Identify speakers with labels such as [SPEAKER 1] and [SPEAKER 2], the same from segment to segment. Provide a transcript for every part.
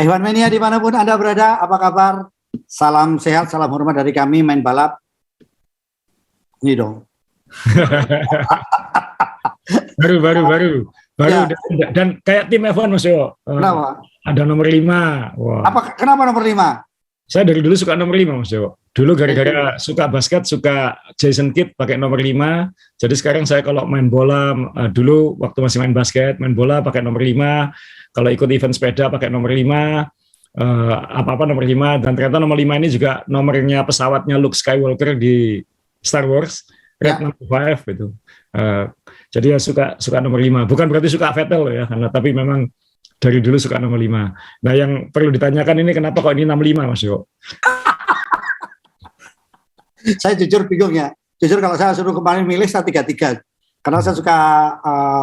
[SPEAKER 1] Iwan Mania dimanapun Anda berada, apa kabar? Salam sehat, salam hormat dari kami main balap. Ini dong.
[SPEAKER 2] baru ya. Dan kayak tim F1 Mas Yo.
[SPEAKER 1] Kenapa?
[SPEAKER 2] Ada nomor 5. Wah.
[SPEAKER 1] Kenapa nomor 5?
[SPEAKER 2] Saya dari dulu suka nomor 5 Mas Yo. Dulu gara-gara suka basket, suka Jason Kidd pakai nomor 5. Jadi sekarang saya kalau main bola, dulu waktu masih main basket, main bola pakai nomor 5. Kalau ikut event sepeda pakai nomor 5. Apa-apa nomor 5. Dan ternyata nomor 5 ini juga nomornya pesawatnya Luke Skywalker di Star Wars, Red Number 5 gitu. Jadi ya suka nomor 5. Bukan berarti suka Vettel ya, karena tapi memang dari dulu suka nomor 5. Nah, yang perlu ditanyakan ini kenapa kok ini 65 Mas Yo?
[SPEAKER 1] Saya jujur bingung ya. Jujur kalau saya suruh kemarin milih saya 33. Karena saya suka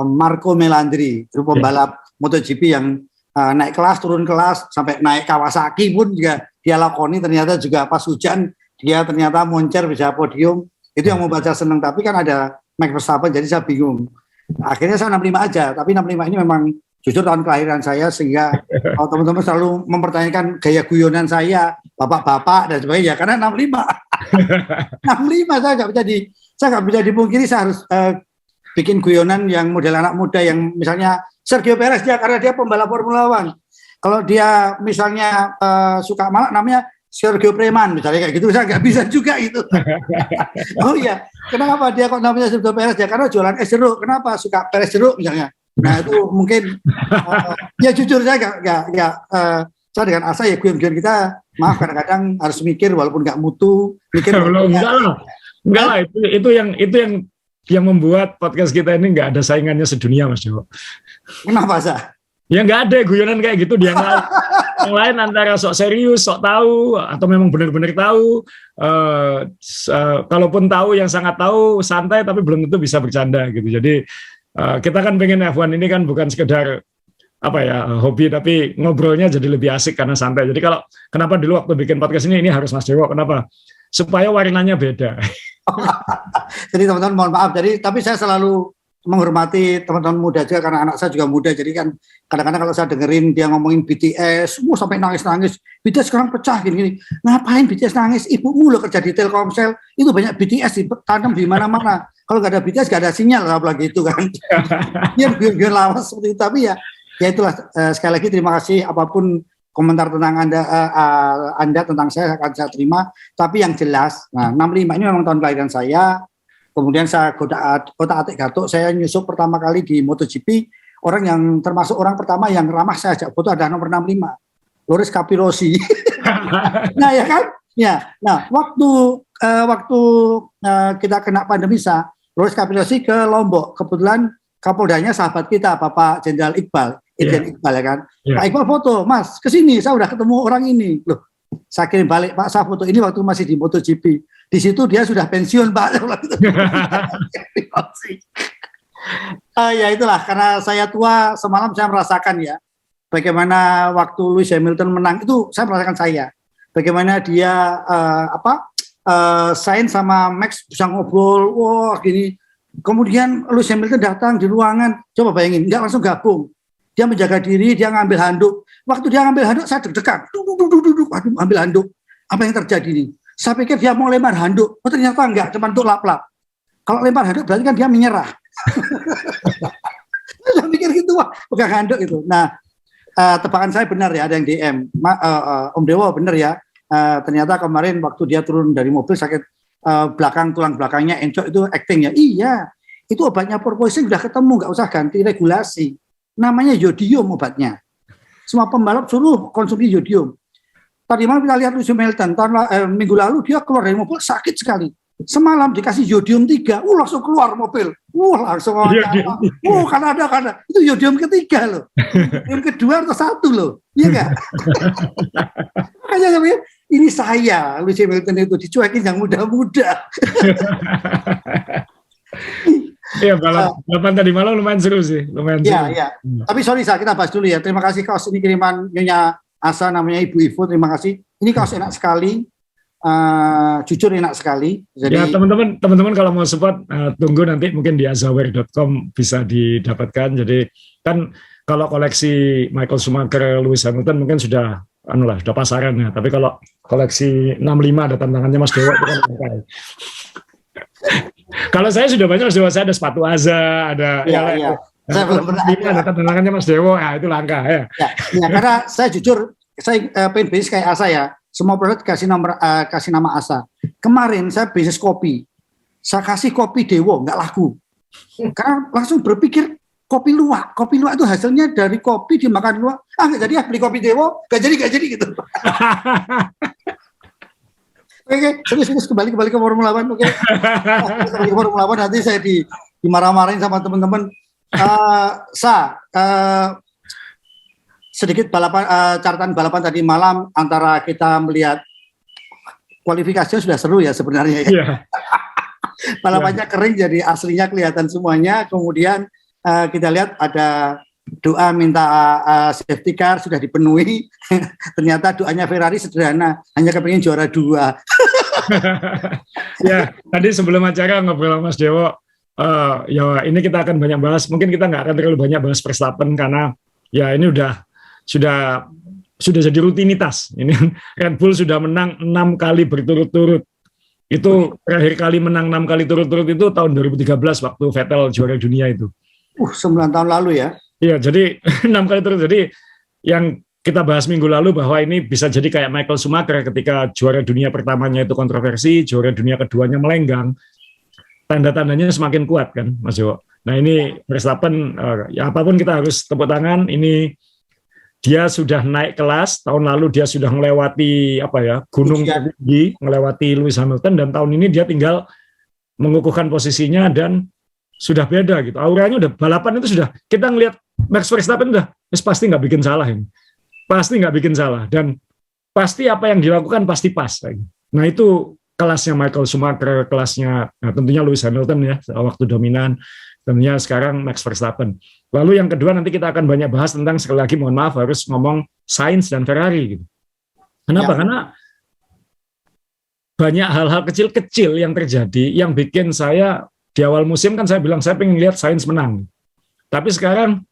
[SPEAKER 1] Marco Melandri, pembalap MotoGP yang naik kelas, turun kelas, sampai naik Kawasaki pun juga dia lakoni. Ternyata juga pas hujan dia ternyata moncer bisa podium. Itu yang membaca senang. Tapi kan ada Max Verstappen, jadi saya bingung. Akhirnya saya 65 aja. Tapi 65 ini memang jujur tahun kelahiran saya, sehingga kalau teman-teman selalu mempertanyakan gaya guyonan saya, bapak-bapak dan sebagainya, karena 65. 65 saya nggak bisa dipungkiri, saya harus bikin guyonan yang model anak muda, yang misalnya Sergio Perez, karena dia pembalap Formula One. Kalau dia misalnya suka malak, namanya Sergio Preman misalnya, kayak gitu, saya nggak bisa juga itu. Oh iya, kenapa dia kok namanya Sergio Perez ya? Karena jualan es jeruk. Kenapa suka Perez jeruk misalnya? Nah itu mungkin ya jujur saya nggak saya dengan Asa ya guyon-guyon kita, maaf kadang-kadang harus mikir walaupun nggak mutu, mikir.
[SPEAKER 2] Enggak lah, itu yang membuat podcast kita ini nggak ada saingannya sedunia Mas Jo.
[SPEAKER 1] Kenapa Sa?
[SPEAKER 2] Ya nggak ada guyonan kayak gitu, dia nggak. Yang lain antara sok serius, sok tahu, atau memang benar-benar tahu. Kalaupun tahu, yang sangat tahu santai, tapi belum tentu bisa bercanda gitu. Jadi kita kan pengen F1 ini kan bukan sekedar hobi, tapi ngobrolnya jadi lebih asik karena santai. Jadi kalau kenapa dulu waktu bikin podcast ini harus Mas Dewo, kenapa? Supaya warinannya beda.
[SPEAKER 1] Jadi teman-teman mohon maaf. Tapi saya selalu menghormati teman-teman muda juga, karena anak saya juga muda. Jadi kan kadang-kadang kalau saya dengerin dia ngomongin BTS, sampai nangis-nangis. BTS sekarang pecah gini-gini. Ngapain BTS nangis? Ibumu lo kerja di Telkomsel, itu banyak BTS ditanam di mana-mana. Kalau nggak ada BTS nggak ada sinyal, apalagi itu kan. Dia biar lawas seperti itu. Tapi ya itulah, sekali lagi terima kasih, apapun komentar tentang Anda tentang saya akan saya terima. Tapi yang jelas, 65 ini memang tahun kelahiran saya. Kemudian saya otak-atik gatuk, saya nyusup pertama kali di MotoGP. Orang yang termasuk orang pertama yang ramah saya ajak foto ada nomor 65, Loris Capirossi. Nah ya kan, ya. Nah waktu kita kena pandemi, Loris Capirossi ke Lombok, kebetulan Kapoldanya sahabat kita, Bapak Jenderal Iqbal, Iqbal ya kan. Pak Iqbal foto, Mas, kesini, saya udah ketemu orang ini. Loh, saya kirim balik, Pak, saya foto ini waktu masih di MotoGP. Di situ dia sudah pensiun, Pak. Ya itulah, karena saya tua, semalam saya merasakan ya, bagaimana waktu Lewis Hamilton menang, itu saya merasakan saya. Bagaimana dia Sainz sama Max bisa ngobrol, wah gini. Kemudian Lewis Hamilton datang di ruangan, coba bayangin, nggak langsung gabung. Dia menjaga diri, dia ngambil handuk. Waktu dia ngambil handuk, saya deg-degan. Waduh, ambil handuk. Apa yang terjadi nih? Saya pikir dia mau lempar handuk. Oh ternyata enggak, cuma untuk lap-lap. Kalau lempar handuk berarti kan dia menyerah. Saya pikir gitu, wah, pegang handuk itu. Nah, tebakan saya benar ya, ada yang DM. Om Dewo benar ya. Ternyata kemarin waktu dia turun dari mobil sakit tulang belakangnya encok, itu acting ya. Iya, itu obatnya porpoising sudah ketemu, nggak usah ganti regulasi. Namanya yodium obatnya. Semua pembalap suruh konsumsi yodium. Tadi malam kita lihat Lewis Hamilton, minggu lalu dia keluar dari mobil sakit sekali. Semalam dikasih yodium 3, langsung keluar mobil. Langsung karena itu yodium ketiga loh. Yodium kedua atau 1 loh. Iya enggak? Makanya ini saya, Lewis Hamilton itu dicuekin yang muda-muda.
[SPEAKER 2] Iya, balapan tadi malam lumayan seru sih, lumayan seru.
[SPEAKER 1] Iya. Tapi sorry, kita bahas dulu ya. Terima kasih kaos ini kiriman Nyonya Asa, namanya Ibu Ivo, terima kasih. Ini kaos enak sekali, jujur enak sekali. Jadi
[SPEAKER 2] ya teman-teman kalau mau support, tunggu nanti mungkin di azaware.com bisa didapatkan. Jadi kan kalau koleksi Michael Schumacher, Lewis Hamilton mungkin sudah sudah pasaran ya. Tapi kalau koleksi 65 ada tantangannya Mas Dewo itu kan langka. Kalau saya sudah banyak Mas Dewo, saya ada sepatu Aza, ada
[SPEAKER 1] Iya. Saya belum pernah
[SPEAKER 2] ada tantangannya Mas Dewo, ya itu langka ya.
[SPEAKER 1] Ya, karena saya jujur, saya pengen bisnis kayak Asa ya. Semua produk kasih nama Asa. Kemarin saya bisnis kopi, saya kasih kopi Dewo nggak laku, karena langsung berpikir kopi luwak itu hasilnya dari kopi dimakan luwak. Nggak jadi beli kopi Dewo, nggak jadi gitu. Oke, serius kembali ke Formula 1. Oke, kembali ke Formula 1 nanti saya dimarah-marahin sama teman-teman. Sedikit catatan balapan tadi malam antara kita melihat kualifikasinya sudah seru ya sebenarnya ya. Yeah. Balapannya kering jadi aslinya kelihatan semuanya. Kemudian kita lihat ada doa minta safety car sudah dipenuhi. Ternyata doanya Ferrari sederhana, hanya kepingin juara 2.
[SPEAKER 2] Ya, tadi sebelum acara ngobrol Mas Dewo, ya ini kita akan banyak bahas. Mungkin kita nggak akan terlalu banyak bahas Verstappen karena ya ini sudah jadi rutinitas. Ini Red Bull sudah menang 6 kali berturut-turut. Itu terakhir kali menang 6 kali turut-turut itu tahun 2013 waktu Vettel juara dunia itu.
[SPEAKER 1] 9 tahun lalu ya.
[SPEAKER 2] Iya, jadi 6 kali turut. Jadi yang kita bahas minggu lalu bahwa ini bisa jadi kayak Michael Schumacher ketika juara dunia pertamanya itu kontroversi, juara dunia keduanya melenggang. Tanda-tandanya semakin kuat kan, Mas Dewo. Nah ini Verstappen, ya apapun kita harus tepuk tangan. Ini dia sudah naik kelas. Tahun lalu dia sudah melewati gunung tertinggi, melewati Lewis Hamilton, dan tahun ini dia tinggal mengukuhkan posisinya dan sudah beda gitu. Auranya udah balapan itu sudah kita ngelihat Max Verstappen udah pasti nggak bikin salah ini, pasti nggak bikin salah dan pasti apa yang dilakukan pasti pas. Nah itu kelasnya Michael Schumacher, kelasnya tentunya Lewis Hamilton ya waktu dominan, tentunya sekarang Max Verstappen. Lalu yang kedua nanti kita akan banyak bahas tentang, sekali lagi mohon maaf harus ngomong Sainz dan Ferrari gitu. Kenapa? Ya. Karena banyak hal-hal kecil-kecil yang terjadi yang bikin saya di awal musim kan saya bilang saya pengen lihat Sainz menang. Tapi sekarang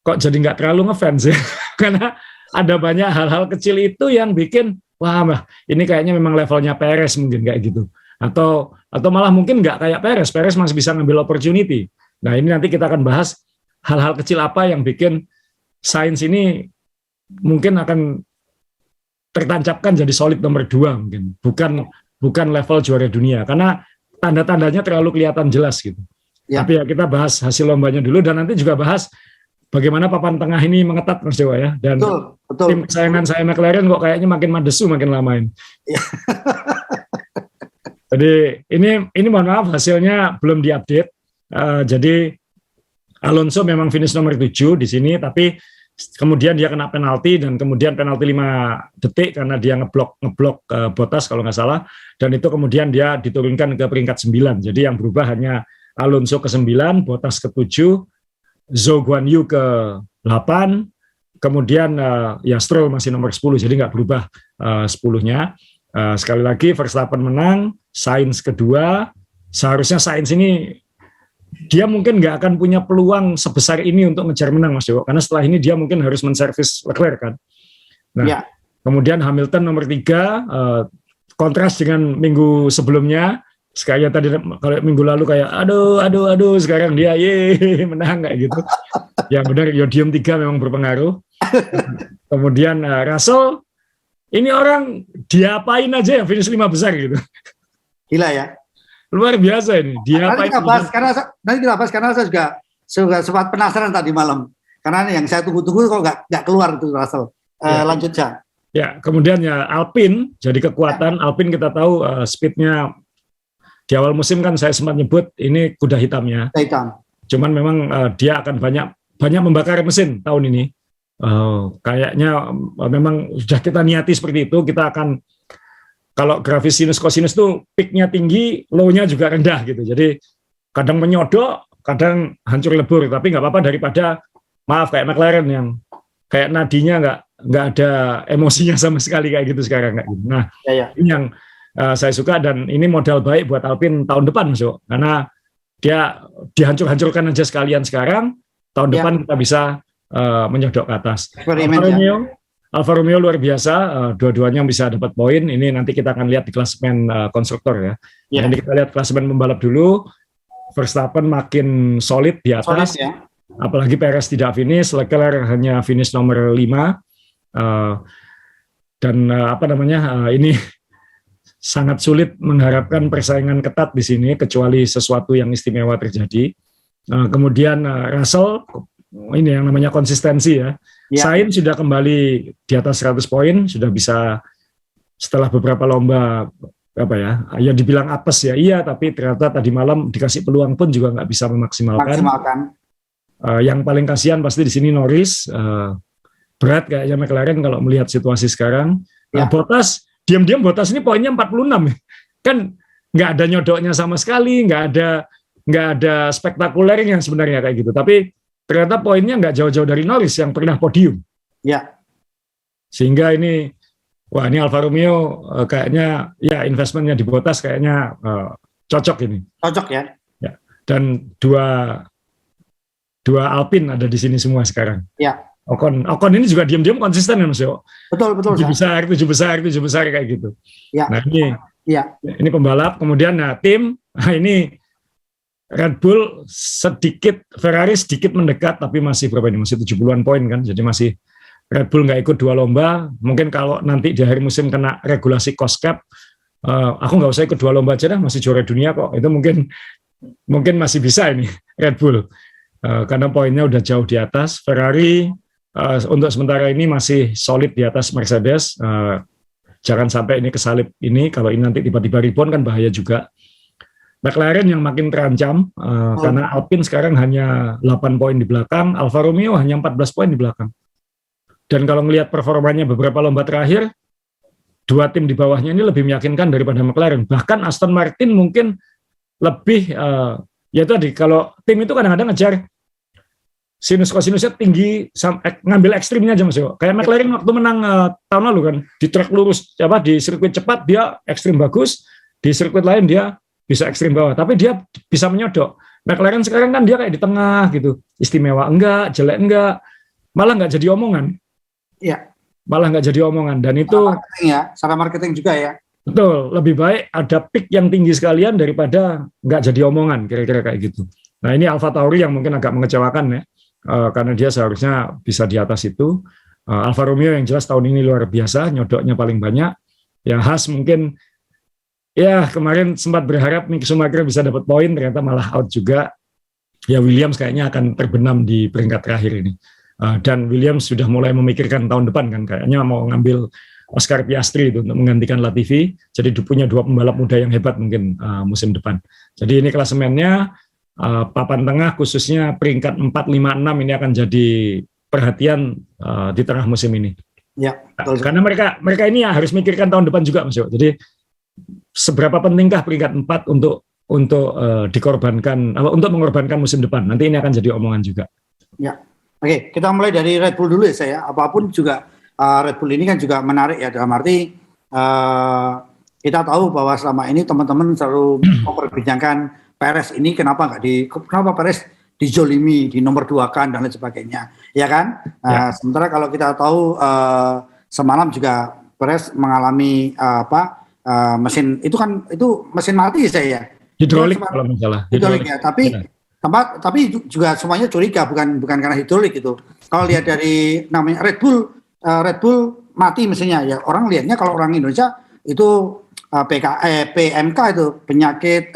[SPEAKER 2] kok jadi nggak terlalu ngefans ya. Karena ada banyak hal-hal kecil itu yang bikin wah, ini kayaknya memang levelnya Perez mungkin kayak gitu. Atau malah mungkin nggak kayak Perez masih bisa ngambil opportunity. Nah ini nanti kita akan bahas hal-hal kecil apa yang bikin Sainz ini mungkin akan tertancapkan jadi solid nomor 2 mungkin. Bukan level juara dunia. Karena tanda-tandanya terlalu kelihatan jelas gitu. Ya. Tapi ya kita bahas hasil lombanya dulu dan nanti juga bahas bagaimana papan tengah ini mengetat Mas Dewa ya. Dan betul. Tim kesayangan saya McLaren kok kayaknya makin madesu makin lamain. Ya. Jadi ini mohon maaf hasilnya belum diupdate. Jadi Alonso memang finish nomor 7 di sini, tapi kemudian dia kena penalti dan kemudian penalti 5 detik karena dia ngeblok Bottas kalau nggak salah, dan itu kemudian dia diturunkan ke peringkat 9. Jadi yang berubah hanya Alonso ke 9, Bottas ke 7, Zhou Guanyu ke 8, kemudian ya Stroll masih nomor 10, jadi nggak berubah 10-nya. Sekali lagi Verstappen menang, Sainz kedua. Seharusnya Sainz ini dia mungkin nggak akan punya peluang sebesar ini untuk ngejar menang Mas Dewo, karena setelah ini dia mungkin harus menservis Leclerc kan. Nah, ya. Kemudian Hamilton nomor 3, kontras dengan minggu sebelumnya. Sekalian tadi kalau minggu lalu kayak aduh sekarang dia menang kayak gitu. Ya benar, yodium 3 memang berpengaruh. Kemudian Russell, ini orang diapain aja yang finish 5 besar gitu.
[SPEAKER 1] Gila ya.
[SPEAKER 2] Luar biasa ini.
[SPEAKER 1] Nanti kita bahas karena saya juga sempat penasaran tadi malam. Karena yang saya tunggu-tunggu kok nggak keluar itu Russell. Lanjut ya. Ya, kemudian ya Alpine jadi kekuatan. Alpine kita tahu speednya di awal musim kan saya sempat nyebut ini kuda hitamnya. Hitam. Cuman memang dia akan banyak membakar mesin tahun ini. Kayaknya memang sudah kita niati seperti itu. Kita akan, kalau grafis sinus kosinus tuh peaknya tinggi, low-nya juga rendah gitu. Jadi kadang menyodok, kadang hancur lebur. Tapi nggak apa-apa daripada maaf kayak McLaren yang kayak nadinya nggak ada emosinya sama sekali kayak gitu sekarang kayak gitu. Nah ini yang saya suka dan ini modal baik buat Alpine tahun depan, karena dia dihancur-hancurkan aja sekalian sekarang.
[SPEAKER 2] tahun
[SPEAKER 1] Ya.
[SPEAKER 2] depan kita bisa menyodok ke atas.
[SPEAKER 1] Eksperimen, ya.
[SPEAKER 2] Alfa Romeo luar biasa, dua-duanya bisa dapat poin. Ini nanti kita akan lihat di klasemen konstruktor ya.
[SPEAKER 1] Ya.
[SPEAKER 2] Nah, ini kita lihat klasemen pembalap dulu. Verstappen makin solid di
[SPEAKER 1] Solid,
[SPEAKER 2] atas,
[SPEAKER 1] ya.
[SPEAKER 2] apalagi Perez tidak finish, Leclerc hanya finish nomor 5. Dan ini sangat sulit mengharapkan persaingan ketat di sini kecuali sesuatu yang istimewa terjadi. Kemudian Russell, ini yang namanya konsistensi ya.
[SPEAKER 1] Ya.
[SPEAKER 2] Sainz sudah kembali di atas 100 poin, sudah bisa setelah beberapa lomba ya dibilang apes ya, iya, tapi ternyata tadi malam dikasih peluang pun juga nggak bisa memaksimalkan. Yang paling kasihan pasti di sini Norris, berat kayaknya McLaren kalau melihat situasi sekarang.
[SPEAKER 1] Ya.
[SPEAKER 2] Bottas, diam-diam Bottas ini poinnya 46 kan nggak ada nyodoknya sama sekali, nggak ada spektakuler yang sebenarnya kayak gitu, tapi ternyata poinnya nggak jauh-jauh dari Norris yang pernah podium.
[SPEAKER 1] Ya.
[SPEAKER 2] Sehingga ini Alfa Romeo kayaknya ya investmentnya di Bottas kayaknya cocok ini.
[SPEAKER 1] Cocok ya.
[SPEAKER 2] Ya. Dan dua Alpine ada di sini semua sekarang.
[SPEAKER 1] Ya.
[SPEAKER 2] Ocon ini juga diam-diam konsisten ya Mas Yo.
[SPEAKER 1] Betul.
[SPEAKER 2] 7 besar kayak gitu.
[SPEAKER 1] Ya.
[SPEAKER 2] Nah ini pembalap, kemudian tim, ini Red Bull Ferrari sedikit mendekat, tapi masih berapa ini? Masih 70-an poin kan, jadi masih Red Bull nggak ikut 2 lomba. Mungkin kalau nanti di akhir musim kena regulasi cost cap, aku nggak usah ikut 2 lomba aja dah, masih juara dunia kok. Itu mungkin masih bisa ini Red Bull, karena poinnya udah jauh di atas. Ferrari untuk sementara ini masih solid di atas Mercedes. Jangan sampai ini kesalip ini, kalau ini nanti tiba-tiba rebound kan bahaya juga. McLaren yang makin terancam, karena Alpine sekarang hanya 8 poin di belakang, Alfa Romeo hanya 14 poin di belakang. Dan kalau melihat performanya beberapa lomba terakhir, 2 tim di bawahnya ini lebih meyakinkan daripada McLaren. Bahkan Aston Martin mungkin lebih, ya tadi, kalau tim itu kadang-kadang ngejar sinus-kosinusnya tinggi, ngambil ekstrimnya aja Mas Yo. Kayak McLaren waktu menang tahun lalu kan, di trek lurus, di sirkuit cepat dia ekstrim bagus, di sirkuit lain dia bisa ekstrim bawah, tapi dia bisa menyodok. McLaren sekarang kan dia kayak di tengah gitu, istimewa enggak, jelek enggak, malah nggak jadi omongan.
[SPEAKER 1] Iya.
[SPEAKER 2] Malah nggak jadi omongan, dan itu
[SPEAKER 1] secara marketing juga ya.
[SPEAKER 2] Betul, lebih baik ada pick yang tinggi sekalian daripada nggak jadi omongan, kira-kira kayak gitu. Nah ini Alfa Tauri yang mungkin agak mengecewakan ya, karena dia seharusnya bisa di atas itu. Alfa Romeo yang jelas tahun ini luar biasa, nyodoknya paling banyak. Ya Haas mungkin ya kemarin sempat berharap Mick Schumacher bisa dapat poin, ternyata malah out juga. Ya Williams kayaknya akan terbenam di peringkat terakhir ini. Dan Williams sudah mulai memikirkan tahun depan kan, kayaknya mau ngambil Oscar Piastri itu untuk menggantikan Latifi. Jadi punya 2 pembalap muda yang hebat mungkin musim depan. Jadi ini klasemennya, papan tengah khususnya peringkat 4, 5, 6 ini akan jadi perhatian di tengah musim ini.
[SPEAKER 1] Ya, betul.
[SPEAKER 2] Karena mereka ini harus mikirkan tahun depan juga Mas Yo. Jadi seberapa pentingkah peringkat 4 untuk dikorbankan, untuk mengorbankan musim depan. Nanti ini akan jadi omongan juga.
[SPEAKER 1] Ya, oke, kita mulai dari Red Bull dulu ya saya. Apapun juga Red Bull ini kan juga menarik ya, dalam arti kita tahu bahwa selama ini teman-teman selalu memperbincangkan Perez ini kenapa Perez dijolimi, di nomor 2 kan dan lain sebagainya, ya kan? Sementara kalau kita tahu semalam juga Perez mengalami mesin itu mesin mati saya.
[SPEAKER 2] Hidrolik kalau misalnya.
[SPEAKER 1] Hidrolik ya, tapi juga semuanya curiga, bukan karena hidrolik itu. Kalau lihat dari namanya Red Bull mati mesinnya ya, orang lihatnya kalau orang Indonesia itu PMK itu penyakit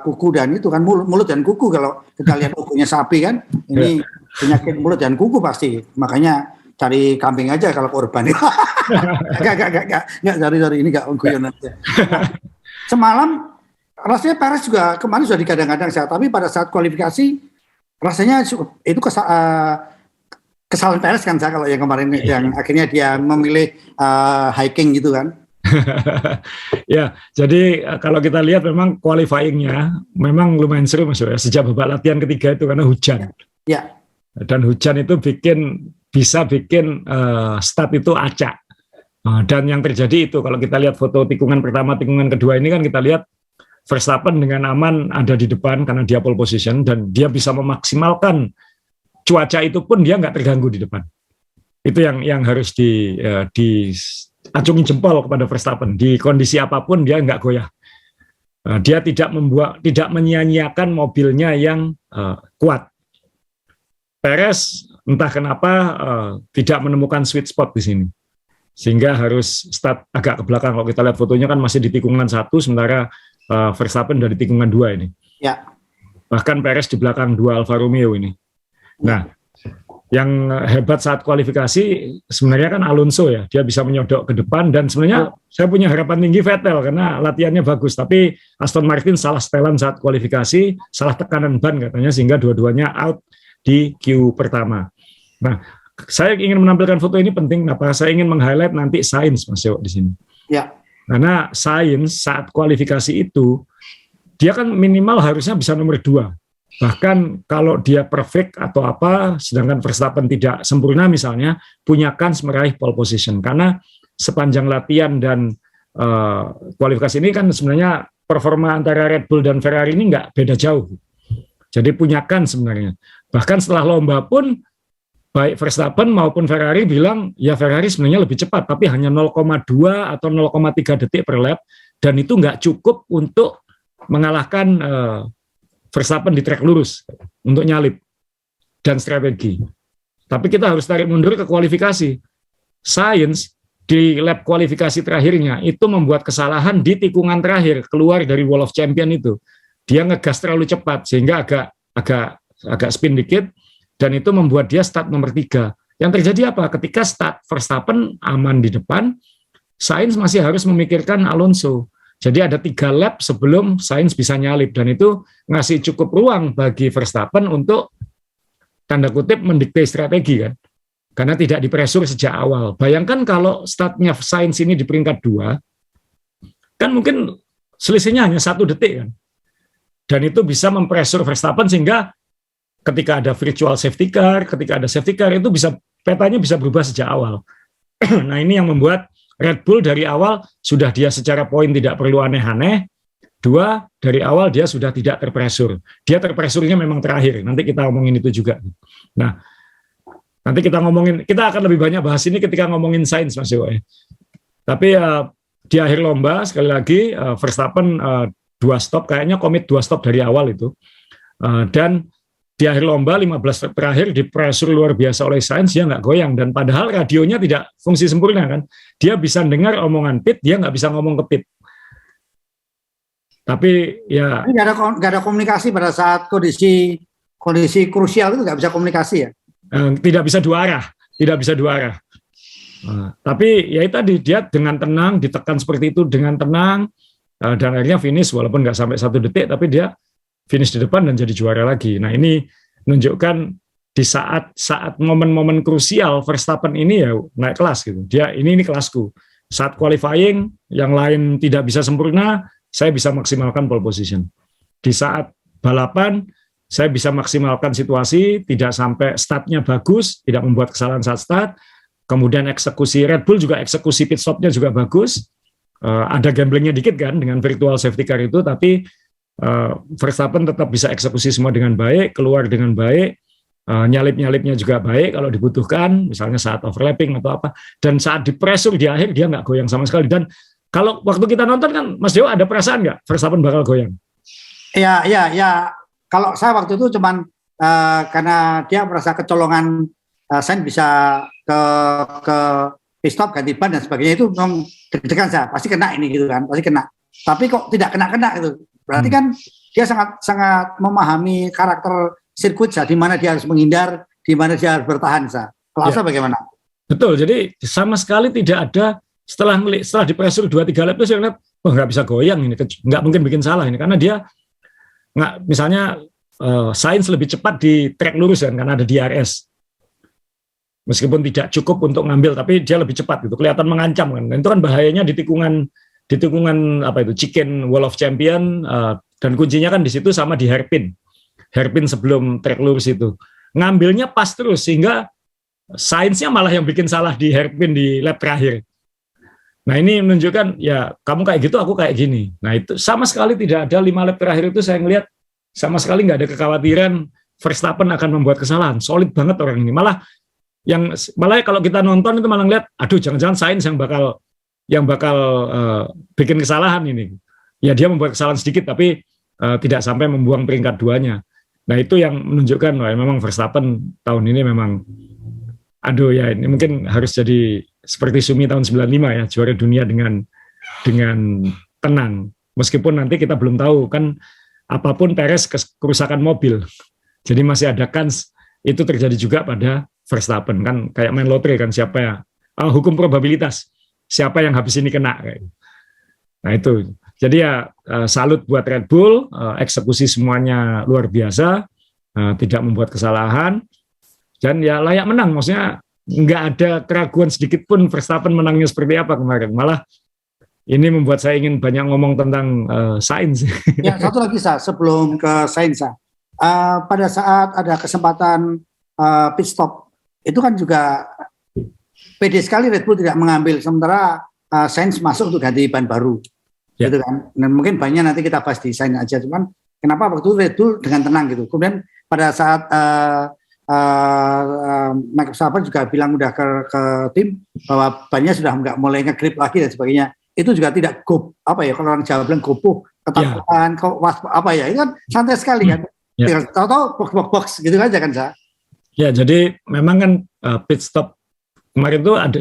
[SPEAKER 1] kuku dan itu kan mulut dan kuku. Kalau kita lihat kukunya sapi kan, ini penyakit mulut dan kuku pasti. Makanya cari kambing aja kalau korban. Enggak cari ini enggak guyon aja. Semalam rasanya Perez juga kemarin sudah digadang-gadang sehat, tapi pada saat kualifikasi rasanya itu kesalahan Perez kan saya, kalau yang kemarin yang akhirnya dia memilih hiking gitu kan.
[SPEAKER 2] Ya, jadi kalau kita lihat memang qualifying-nya memang lumayan seru Mas Yo, sejak babak latihan ketiga itu karena hujan.
[SPEAKER 1] Ya.
[SPEAKER 2] Dan hujan itu bisa bikin start itu acak. Dan yang terjadi itu kalau kita lihat foto tikungan pertama, tikungan kedua ini kan kita lihat Verstappen dengan aman ada di depan karena dia pole position dan dia bisa memaksimalkan cuaca itu pun dia nggak terganggu di depan. Itu yang harus diacungi jempol kepada Verstappen. Di kondisi apapun dia nggak goyah. Dia tidak menyia-nyiakan mobilnya yang kuat. Perez entah kenapa tidak menemukan sweet spot di sini, sehingga harus start agak ke belakang. Kalau kita lihat fotonya kan masih di tikungan 1, sementara Verstappen dari tikungan 2 ini.
[SPEAKER 1] Ya.
[SPEAKER 2] Bahkan Perez di belakang 2 Alfa Romeo ini. Nah, yang hebat saat kualifikasi sebenarnya kan Alonso ya, dia bisa menyodok ke depan dan sebenarnya saya punya harapan tinggi Vettel karena latihannya bagus, tapi Aston Martin salah setelan saat kualifikasi, salah tekanan ban katanya sehingga dua-duanya out di Q pertama. Nah, saya ingin menampilkan foto ini penting, kenapa? Saya ingin meng-highlight nanti Sainz Mas Dewo di sini.
[SPEAKER 1] Ya.
[SPEAKER 2] Karena Sainz saat kualifikasi itu dia kan minimal harusnya bisa nomor 2. Bahkan kalau dia perfect atau apa, sedangkan Verstappen tidak sempurna misalnya, punya kans meraih pole position. Karena sepanjang latihan dan kualifikasi ini kan sebenarnya performa antara Red Bull dan Ferrari ini nggak beda jauh. Jadi punya kans sebenarnya. Bahkan setelah lomba pun, baik Verstappen maupun Ferrari bilang, ya Ferrari sebenarnya lebih cepat, tapi hanya 0,2 atau 0,3 detik per lap, dan itu nggak cukup untuk mengalahkan Verstappen di trek lurus untuk nyalip dan strategi. Tapi kita harus tarik mundur ke kualifikasi. Sainz di lap kualifikasi terakhirnya itu membuat kesalahan di tikungan terakhir keluar dari Wall of Champion itu. Dia ngegas terlalu cepat sehingga agak spin dikit dan itu membuat dia start nomor 3. Yang terjadi apa? Ketika start Verstappen aman di depan, Sainz masih harus memikirkan Alonso. Jadi ada 3 lap sebelum Sainz bisa nyalip dan itu ngasih cukup ruang bagi Verstappen untuk tanda kutip mendikte strategi kan. Karena tidak dipresur sejak awal. Bayangkan kalau startnya Sainz ini di peringkat 2, kan mungkin selisihnya hanya 1 detik kan. Dan itu bisa mempresur Verstappen sehingga ketika ada virtual safety car, ketika ada safety car itu bisa petanya bisa berubah sejak awal. Nah ini yang membuat Red Bull dari awal sudah dia secara poin tidak perlu aneh-aneh. 2, dari awal dia sudah tidak terpresur. Dia terpresurnya memang terakhir. Nanti kita ngomongin itu juga. Nah, nanti kita akan lebih banyak bahas ini ketika ngomongin Sainz Mas Dewo. Tapi di akhir lomba sekali lagi Verstappen 2 stop, kayaknya komit 2 stop dari awal itu. Dan di akhir lomba 15 lap terakhir dipresur luar biasa oleh Sainz, dia nggak goyang dan padahal radionya tidak fungsi sempurna kan. Dia bisa dengar omongan pit, dia nggak bisa ngomong ke pit. Tapi ya
[SPEAKER 1] nggak ada komunikasi pada saat kondisi krusial itu, nggak bisa komunikasi ya.
[SPEAKER 2] Tidak bisa dua arah. Tapi ya itu tadi dia dengan tenang ditekan seperti itu dengan tenang dan akhirnya finish walaupun nggak sampai 1 detik tapi dia finish di depan dan jadi juara lagi. Nah ini menunjukkan di saat momen-momen krusial Verstappen ini ya naik kelas gitu. Dia ini kelasku. Saat qualifying yang lain tidak bisa sempurna, saya bisa maksimalkan pole position. Di saat balapan saya bisa maksimalkan situasi, tidak sampai startnya bagus, tidak membuat kesalahan saat start. Kemudian eksekusi Red Bull juga eksekusi pit stopnya juga bagus. Ada gamblingnya dikit kan dengan virtual safety car itu, tapi Verstappen tetap bisa eksekusi semua dengan baik, keluar dengan baik, nyalip-nyalipnya juga baik kalau dibutuhkan, misalnya saat overlapping atau apa, dan saat dipresur di akhir dia nggak goyang sama sekali. Dan kalau waktu kita nonton kan Mas Dewo ada perasaan nggak Verstappen bakal goyang?
[SPEAKER 1] Ya. Kalau saya waktu itu cuman karena dia merasa kecolongan, saya bisa ke pit stop ganti ban dan sebagainya, itu memang deg-degan saya, pasti kena ini gitu kan, pasti kena. Tapi kok tidak kena gitu. Berarti kan dia sangat memahami karakter sirkuit, di mana dia harus menghindar, di mana dia harus bertahan. Kalau saya bagaimana?
[SPEAKER 2] Betul, jadi sama sekali tidak ada setelah dipresur 2-3 lap itu saya lihat, nggak bisa goyang ini, nggak mungkin bikin salah ini karena dia nggak, misalnya Sainz lebih cepat di trek lurus kan karena ada DRS. Meskipun tidak cukup untuk ngambil, tapi dia lebih cepat gitu, kelihatan mengancam kan. Dan itu kan bahayanya di tikungan apa itu chicken Wall of Champion, dan kuncinya kan di situ sama di hairpin sebelum trek lurus itu ngambilnya pas terus sehingga Sainz-nya malah yang bikin salah di hairpin di lap terakhir. Nah ini menunjukkan ya kamu kayak gitu, aku kayak gini. Nah itu sama sekali tidak ada 5 lap terakhir itu saya ngelihat sama sekali nggak ada kekhawatiran Verstappen akan membuat kesalahan. Solid banget orang ini. Malah kalau kita nonton itu malah ngeliat, aduh jangan-jangan Sainz yang bakal bikin kesalahan ini. Ya dia membuat kesalahan sedikit tapi tidak sampai membuang peringkat 2-nya. Nah itu yang menunjukkan wah, memang Verstappen tahun ini memang aduh ya ini mungkin harus jadi seperti Sumi tahun 95 ya, juara dunia dengan tenang. Meskipun nanti kita belum tahu kan apapun Perez kerusakan mobil. Jadi masih ada kans itu terjadi juga pada Verstappen kan kayak main lotre kan siapa ya hukum probabilitas siapa yang habis ini kena kayak. Nah itu. Jadi ya salut buat Red Bull, eksekusi semuanya luar biasa, tidak membuat kesalahan dan ya layak menang, maksudnya nggak ada keraguan sedikit pun Verstappen menangnya seperti apa kemarin. Malah ini membuat saya ingin banyak ngomong tentang Sainz.
[SPEAKER 1] Ya, satu lagi sebelum ke Sainz, pada saat ada kesempatan pit stop, itu kan juga pede sekali Red Bull tidak mengambil, sementara Sainz masuk untuk ganti ban baru.
[SPEAKER 2] Ya.
[SPEAKER 1] Gitu kan. Dan mungkin banyak nanti kita bahas di Sainz aja, cuman kenapa waktu itu Red Bull dengan tenang gitu. Kemudian pada saat Max Verstappen juga bilang udah ke tim bahwa bannya sudah nggak mulai ngegrip lagi dan sebagainya. Itu juga tidak apa ya kalau orang Jawa bilang gopoh, ketakutan, apa ya, itu kan santai sekali kan. Tinggal tahu box gitu aja kan Sa.
[SPEAKER 2] Ya jadi memang kan pit stop kemarin itu ada.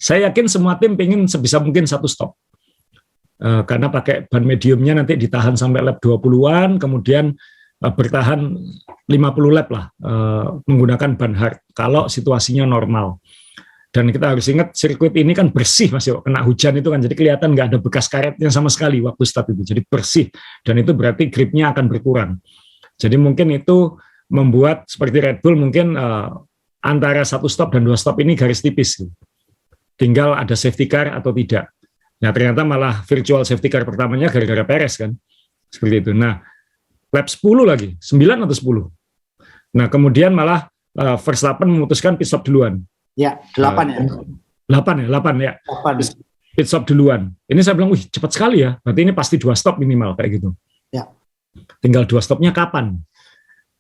[SPEAKER 2] Saya yakin semua tim pengen sebisa mungkin satu stop. Karena pakai ban mediumnya nanti ditahan sampai lap 20-an, kemudian bertahan 50 lap lah menggunakan ban hard kalau situasinya normal. Dan kita harus ingat sirkuit ini kan bersih Mas Yo, kena hujan itu kan jadi kelihatan nggak ada bekas karetnya sama sekali waktu start itu, jadi bersih dan itu berarti gripnya akan berkurang. Jadi mungkin itu membuat seperti Red Bull mungkin antara satu stop dan 2 stop ini garis tipis, tinggal ada safety car atau tidak. Nah ternyata malah virtual safety car pertamanya gara-gara Perez kan, seperti itu. Nah lap 10 lagi, 9 atau 10. Nah kemudian malah Verstappen memutuskan pit stop duluan.
[SPEAKER 1] Ya, 8 ya.
[SPEAKER 2] 8 ya. 8. Pit stop duluan. Ini saya bilang, wih cepat sekali ya. Berarti ini pasti 2 stop minimal kayak gitu.
[SPEAKER 1] Ya.
[SPEAKER 2] Tinggal 2 stopnya kapan?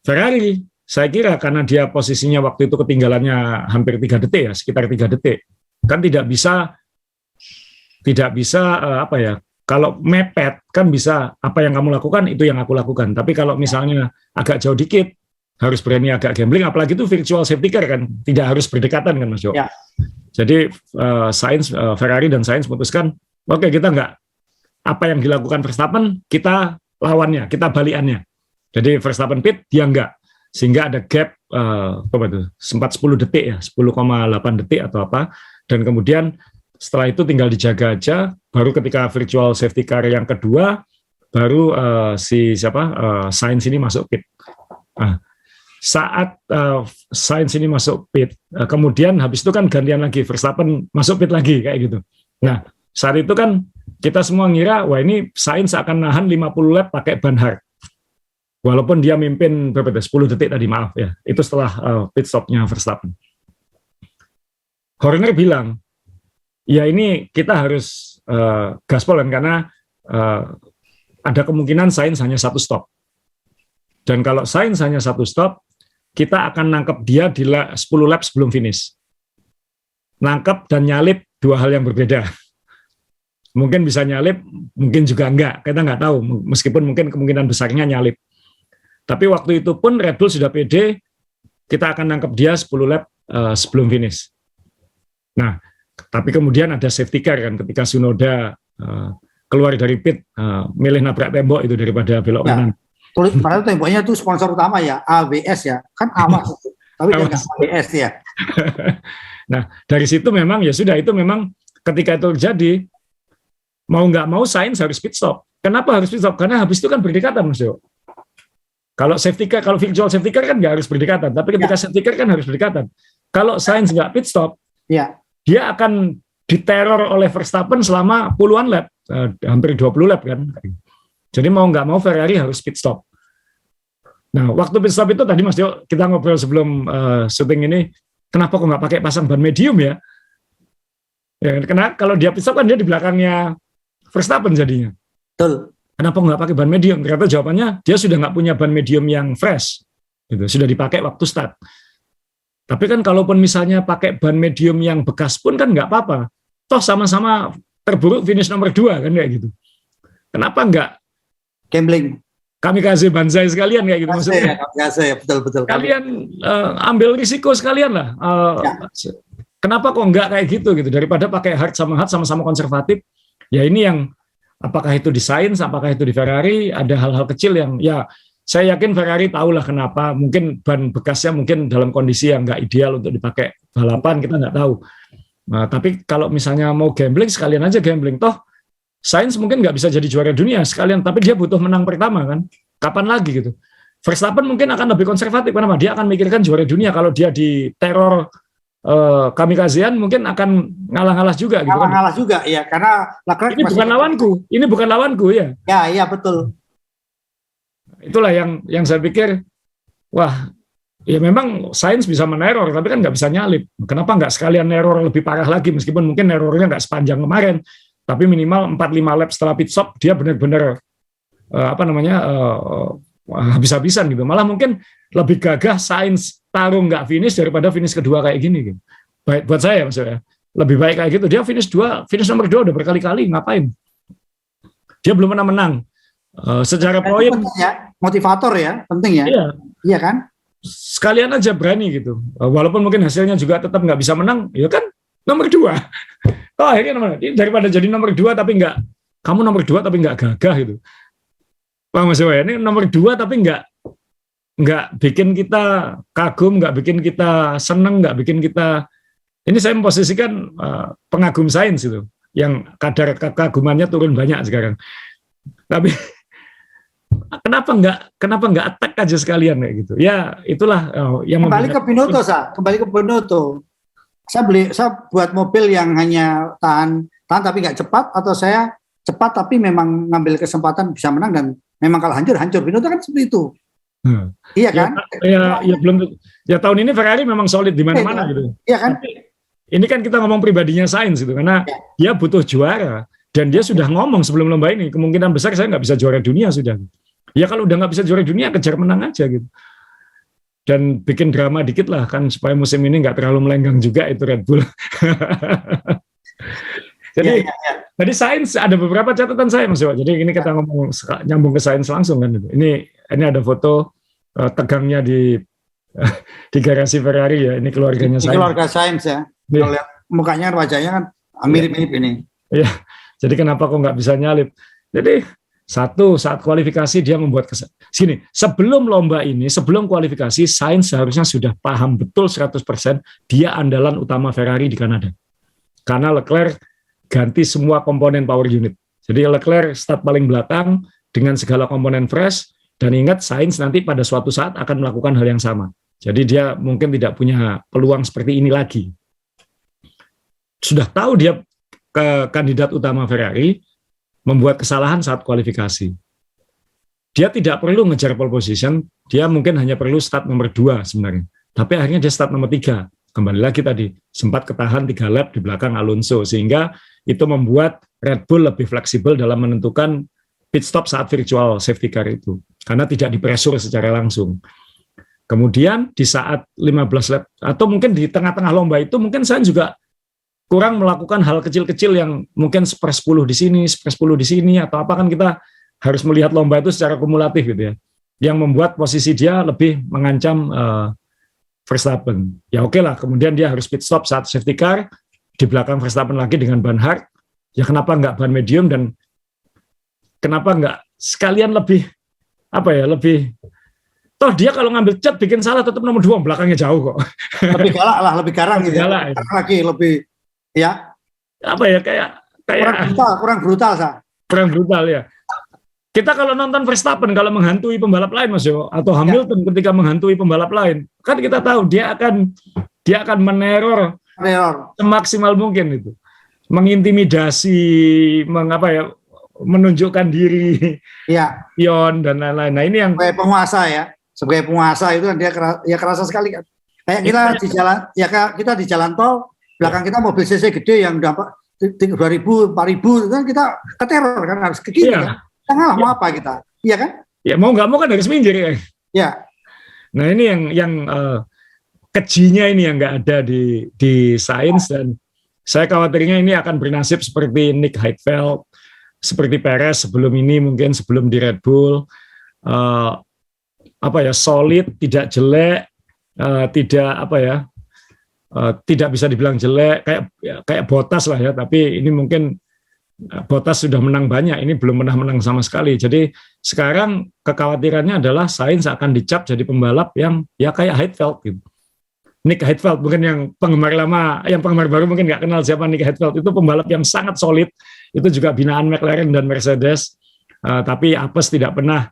[SPEAKER 2] Ferrari, saya kira karena dia posisinya waktu itu ketinggalannya hampir 3 detik ya, sekitar 3 detik. Kan tidak bisa apa ya? Kalau mepet kan bisa apa yang kamu lakukan itu yang aku lakukan. Tapi kalau misalnya agak jauh dikit harus berani agak gambling, apalagi itu virtual safety car kan, tidak harus berdekatan kan Mas Jo.
[SPEAKER 1] Ya.
[SPEAKER 2] Jadi Ferrari dan Sainz memutuskan, oke kita nggak apa yang dilakukan Verstappen, kita lawannya, kita balikannya. Jadi Verstappen pit, dia nggak, sehingga ada gap sempat 10 detik ya, 10,8 detik atau apa, dan kemudian setelah itu tinggal dijaga aja, baru ketika virtual safety car yang kedua, baru Sainz ini masuk pit. Saat Sainz ini masuk pit, kemudian habis itu kan gantian lagi Verstappen masuk pit lagi kayak gitu. Nah saat itu kan kita semua ngira wah ini Sainz akan nahan 50 lap pakai ban hard, walaupun dia mimpin 10 detik tadi, maaf ya, itu setelah pit stopnya Verstappen. Horner bilang ya ini kita harus gaspol kan, karena ada kemungkinan Sainz hanya 1 stop, dan kalau Sainz hanya 1 stop kita akan nangkep dia di 10 lap sebelum finish. Nangkep dan nyalip 2 hal yang berbeda. Mungkin bisa nyalip, mungkin juga enggak. Kita nggak tahu, meskipun mungkin kemungkinan besarnya nyalip. Tapi waktu itu pun Red Bull sudah pede, kita akan nangkep dia 10 lap sebelum finish. Nah, tapi kemudian ada safety car kan, ketika Tsunoda keluar dari pit, milih nabrak tembok itu daripada belok kanan.
[SPEAKER 1] Padahal temboknya itu sponsor utama ya, AWS ya, kan awas, tapi jangan AWS ya.
[SPEAKER 2] Nah dari situ memang ya sudah, itu memang ketika itu terjadi mau nggak mau Sainz harus pit stop. Kenapa harus pit stop? Karena habis itu kan berdekatan Mas Jo. Kalau safety car, kalau virtual safety car kan nggak harus berdekatan, tapi ketika safety car kan harus berdekatan. Kalau Sainz nggak pit stop, dia akan diteror oleh Verstappen selama puluhan lap, hampir 20 lap kan. Jadi mau nggak mau Ferrari harus pit stop. Nah, waktu pit stop itu tadi Mas Jo, kita ngobrol sebelum syuting ini, kenapa kok nggak pakai pasang ban medium ya? Ya, karena kalau dia pit stop kan dia di belakangnya Verstappen jadinya.
[SPEAKER 1] Betul.
[SPEAKER 2] Kenapa nggak pakai ban medium? Ternyata jawabannya dia sudah nggak punya ban medium yang fresh, gitu. Sudah dipakai waktu start. Tapi kan kalaupun misalnya pakai ban medium yang bekas pun kan nggak apa-apa. Toh sama-sama terburuk finish nomor 2 kan kayak gitu. Kenapa nggak
[SPEAKER 1] Gambling.
[SPEAKER 2] kamikaze banzai sekalian kayak gitu maksudnya?
[SPEAKER 1] Ya, betul.
[SPEAKER 2] Kalian ambil risiko sekalian lah. Kenapa kok nggak kayak gitu daripada pakai hard sama-sama konservatif? Ya ini yang apakah itu di Sainz, apakah itu di Ferrari, ada hal-hal kecil yang ya saya yakin Ferrari tahulah kenapa. Mungkin ban bekasnya mungkin dalam kondisi yang nggak ideal untuk dipakai balapan, kita nggak tahu. Nah, tapi kalau misalnya mau gambling, sekalian aja gambling. Toh Sainz mungkin nggak bisa jadi juara dunia sekalian, tapi dia butuh menang pertama kan. Kapan lagi gitu? Verstappen mungkin akan lebih konservatif. Kenapa? Dia akan mikirkan juara dunia. Kalau dia di teror kamikazean mungkin akan ngalah-ngalah juga gitu kan.
[SPEAKER 1] Ngalah juga ya, karena Leclerc
[SPEAKER 2] ini bukan lawanku. Ini bukan lawanku ya.
[SPEAKER 1] Ya, betul.
[SPEAKER 2] Itulah yang saya pikir, wah, ya memang Sainz bisa meneror, tapi kan nggak bisa nyalip. Kenapa nggak sekalian neror lebih parah lagi, meskipun mungkin nerornya nggak sepanjang kemarin, tapi minimal 4-5 lap setelah pit stop, dia benar-benar habis-habisan gitu. Malah mungkin lebih gagah Sainz tarung nggak finish daripada finish kedua kayak gini. Gitu. Baik buat saya maksudnya. Lebih baik kayak gitu. Dia finish nomor 2 udah berkali-kali, ngapain? Dia belum pernah menang. Secara poin
[SPEAKER 1] ya, motivator ya, penting ya. Iya kan?
[SPEAKER 2] Sekalian aja berani gitu. Walaupun mungkin hasilnya juga tetap nggak bisa menang, ya kan nomor 2. Oh, akhirnya daripada jadi nomor 2 tapi nggak, kamu nomor 2 tapi nggak gagah gitu. Paham Mas Dewa? Ini nomor 2 tapi nggak bikin kita kagum, nggak bikin kita seneng, nggak bikin kita. Ini saya memposisikan pengagum Sainz itu, yang kadar kekagumannya turun banyak sekarang. Tapi kenapa nggak attack aja sekalian kayak gitu? Ya itulah yang
[SPEAKER 1] kembali ke Binotto. Saya buat mobil yang hanya tahan tapi nggak cepat, atau saya cepat tapi memang ngambil kesempatan bisa menang dan memang kalau hancur. Binotto kan seperti itu. Iya kan?
[SPEAKER 2] Ya belum. Ya tahun ini Ferrari memang solid di mana-mana gitu.
[SPEAKER 1] Iya kan?
[SPEAKER 2] Tapi ini kan kita ngomong pribadinya Sainz gitu, karena dia butuh juara dan dia sudah ngomong sebelum lomba ini kemungkinan besar saya nggak bisa juara dunia sudah. Ya kalau udah nggak bisa juara dunia kejar menang aja gitu. Dan bikin drama dikit lah kan supaya musim ini nggak terlalu melenggang juga itu Red Bull. Jadi Sainz ada beberapa catatan saya Mas Dewa. Jadi ini kita ngomong nyambung ke Sainz langsung kan itu. Ini ada foto tegangnya di garasi Ferrari ya. Ini keluarganya Sainz.
[SPEAKER 1] Keluarga Sainz ya. Kalau lihat mukanya, wajahnya kan mirip-mirip ini.
[SPEAKER 2] Iya. Jadi kenapa kok nggak bisa nyalip? Jadi saat kualifikasi dia membuat sini, sebelum lomba ini, sebelum kualifikasi, Sainz seharusnya sudah paham betul 100% dia andalan utama Ferrari di Kanada. Karena Leclerc ganti semua komponen power unit. Jadi Leclerc start paling belakang dengan segala komponen fresh, dan ingat Sainz nanti pada suatu saat akan melakukan hal yang sama. Jadi dia mungkin tidak punya peluang seperti ini lagi. Sudah tahu dia ke kandidat utama Ferrari, membuat kesalahan saat kualifikasi. Dia tidak perlu ngejar pole position, dia mungkin hanya perlu start nomor 2 sebenarnya. Tapi akhirnya dia start nomor 3. Kembali lagi tadi, sempat ketahan 3 lap di belakang Alonso, sehingga itu membuat Red Bull lebih fleksibel dalam menentukan pit stop saat virtual safety car itu. Karena tidak dipresur secara langsung. Kemudian di saat 15 lap, atau mungkin di tengah-tengah lomba itu, mungkin saya juga kurang melakukan hal kecil-kecil yang mungkin 1/10 di sini, 1/10 di sini, atau apa, kan kita harus melihat lomba itu secara kumulatif gitu ya, yang membuat posisi dia lebih mengancam Verstappen. Ya oke lah, kemudian dia harus pit stop saat safety car, di belakang Verstappen lagi dengan ban hard, ya kenapa nggak ban medium, dan kenapa nggak sekalian lebih, toh dia kalau ngambil cat bikin salah tetap nomor 2, belakangnya jauh kok.
[SPEAKER 1] Lebih galak lah, lebih garang gitu ya. Lagi lebih ya
[SPEAKER 2] kayak
[SPEAKER 1] kurang brutal
[SPEAKER 2] ya. Kita kalau nonton Verstappen kalau menghantui pembalap lain Mas Yo, atau Hamilton ketika menghantui pembalap lain, kan kita tahu dia akan meneror semaksimal mungkin itu, mengintimidasi, menunjukkan diri, pion dan lain-lain. Nah ini yang
[SPEAKER 1] sebagai penguasa itu kan dia kerasa sekali kan. Kayak kita di jalan tol, belakang kita mobil CC gede yang dapat 2.000, 4.000 kan kita keteror kan harus ke kiri kan. Kita ngalah mau apa kita? Iya kan?
[SPEAKER 2] Ya mau nggak mau kan harus minggir ya.
[SPEAKER 1] Ya.
[SPEAKER 2] Nah ini yang kejinya ini yang nggak ada di Sainz, dan saya khawatirnya ini akan bernasib seperti Nick Heidfeld, seperti Perez sebelum ini, mungkin sebelum di Red Bull, solid, tidak jelek, tidak bisa dibilang jelek, kayak Bottas lah ya, tapi ini mungkin Bottas sudah menang banyak, ini belum pernah menang sama sekali. Jadi sekarang kekhawatirannya adalah Sainz akan dicap jadi pembalap yang ya kayak Heidfeld gitu. Nick Heidfeld, mungkin yang penggemar lama, yang penggemar baru mungkin nggak kenal siapa Nick Heidfeld, itu pembalap yang sangat solid, itu juga binaan McLaren dan Mercedes, tapi apes tidak pernah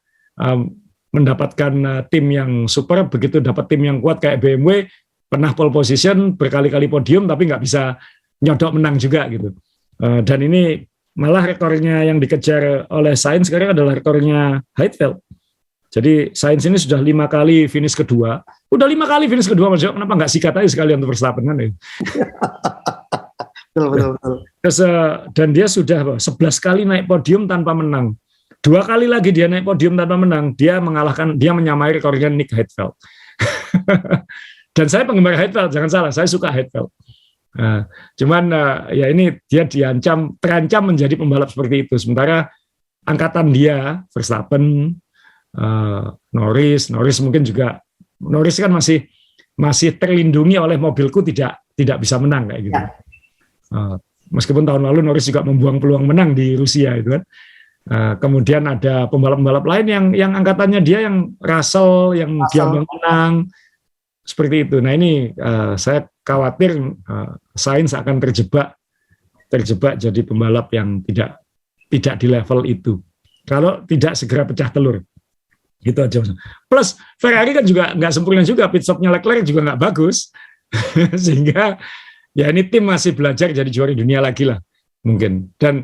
[SPEAKER 2] mendapatkan tim yang super. Begitu dapat tim yang kuat kayak BMW, pernah pole position, berkali-kali podium, tapi nggak bisa nyodok menang juga gitu. Dan ini malah rekornya yang dikejar oleh Sainz sekarang adalah rekornya Heidfeld. Jadi Sainz ini sudah 5 kali finish kedua. Udah 5 kali finish kedua, Mas Jo, kenapa nggak sikat aja sekali untuk Verstappen kan ya?
[SPEAKER 1] Betul.
[SPEAKER 2] Terus, dan dia sudah 11 kali naik podium tanpa menang. 2 kali lagi dia naik podium tanpa menang, dia menyamai rekornya Nick Heidfeld. Dan saya penggemar Heidfeld, jangan salah, saya suka Heidfeld. Cuman ya ini dia terancam menjadi pembalap seperti itu. Sementara angkatan dia, Verstappen, Norris mungkin juga, Norris kan masih terlindungi oleh mobilku tidak bisa menang kayak gitu. Meskipun tahun lalu Norris juga membuang peluang menang di Rusia itu kan. Kemudian ada pembalap-pembalap lain yang angkatannya dia, yang Russell, yang dia menang seperti itu. Nah ini saya khawatir Sainz akan terjebak jadi pembalap yang tidak di level itu kalau tidak segera pecah telur. Gitu aja. Plus Ferrari kan juga nggak sempurna juga, pit stopnya Leclerc juga nggak bagus, sehingga ya ini tim masih belajar jadi juara dunia lagi lah mungkin. Dan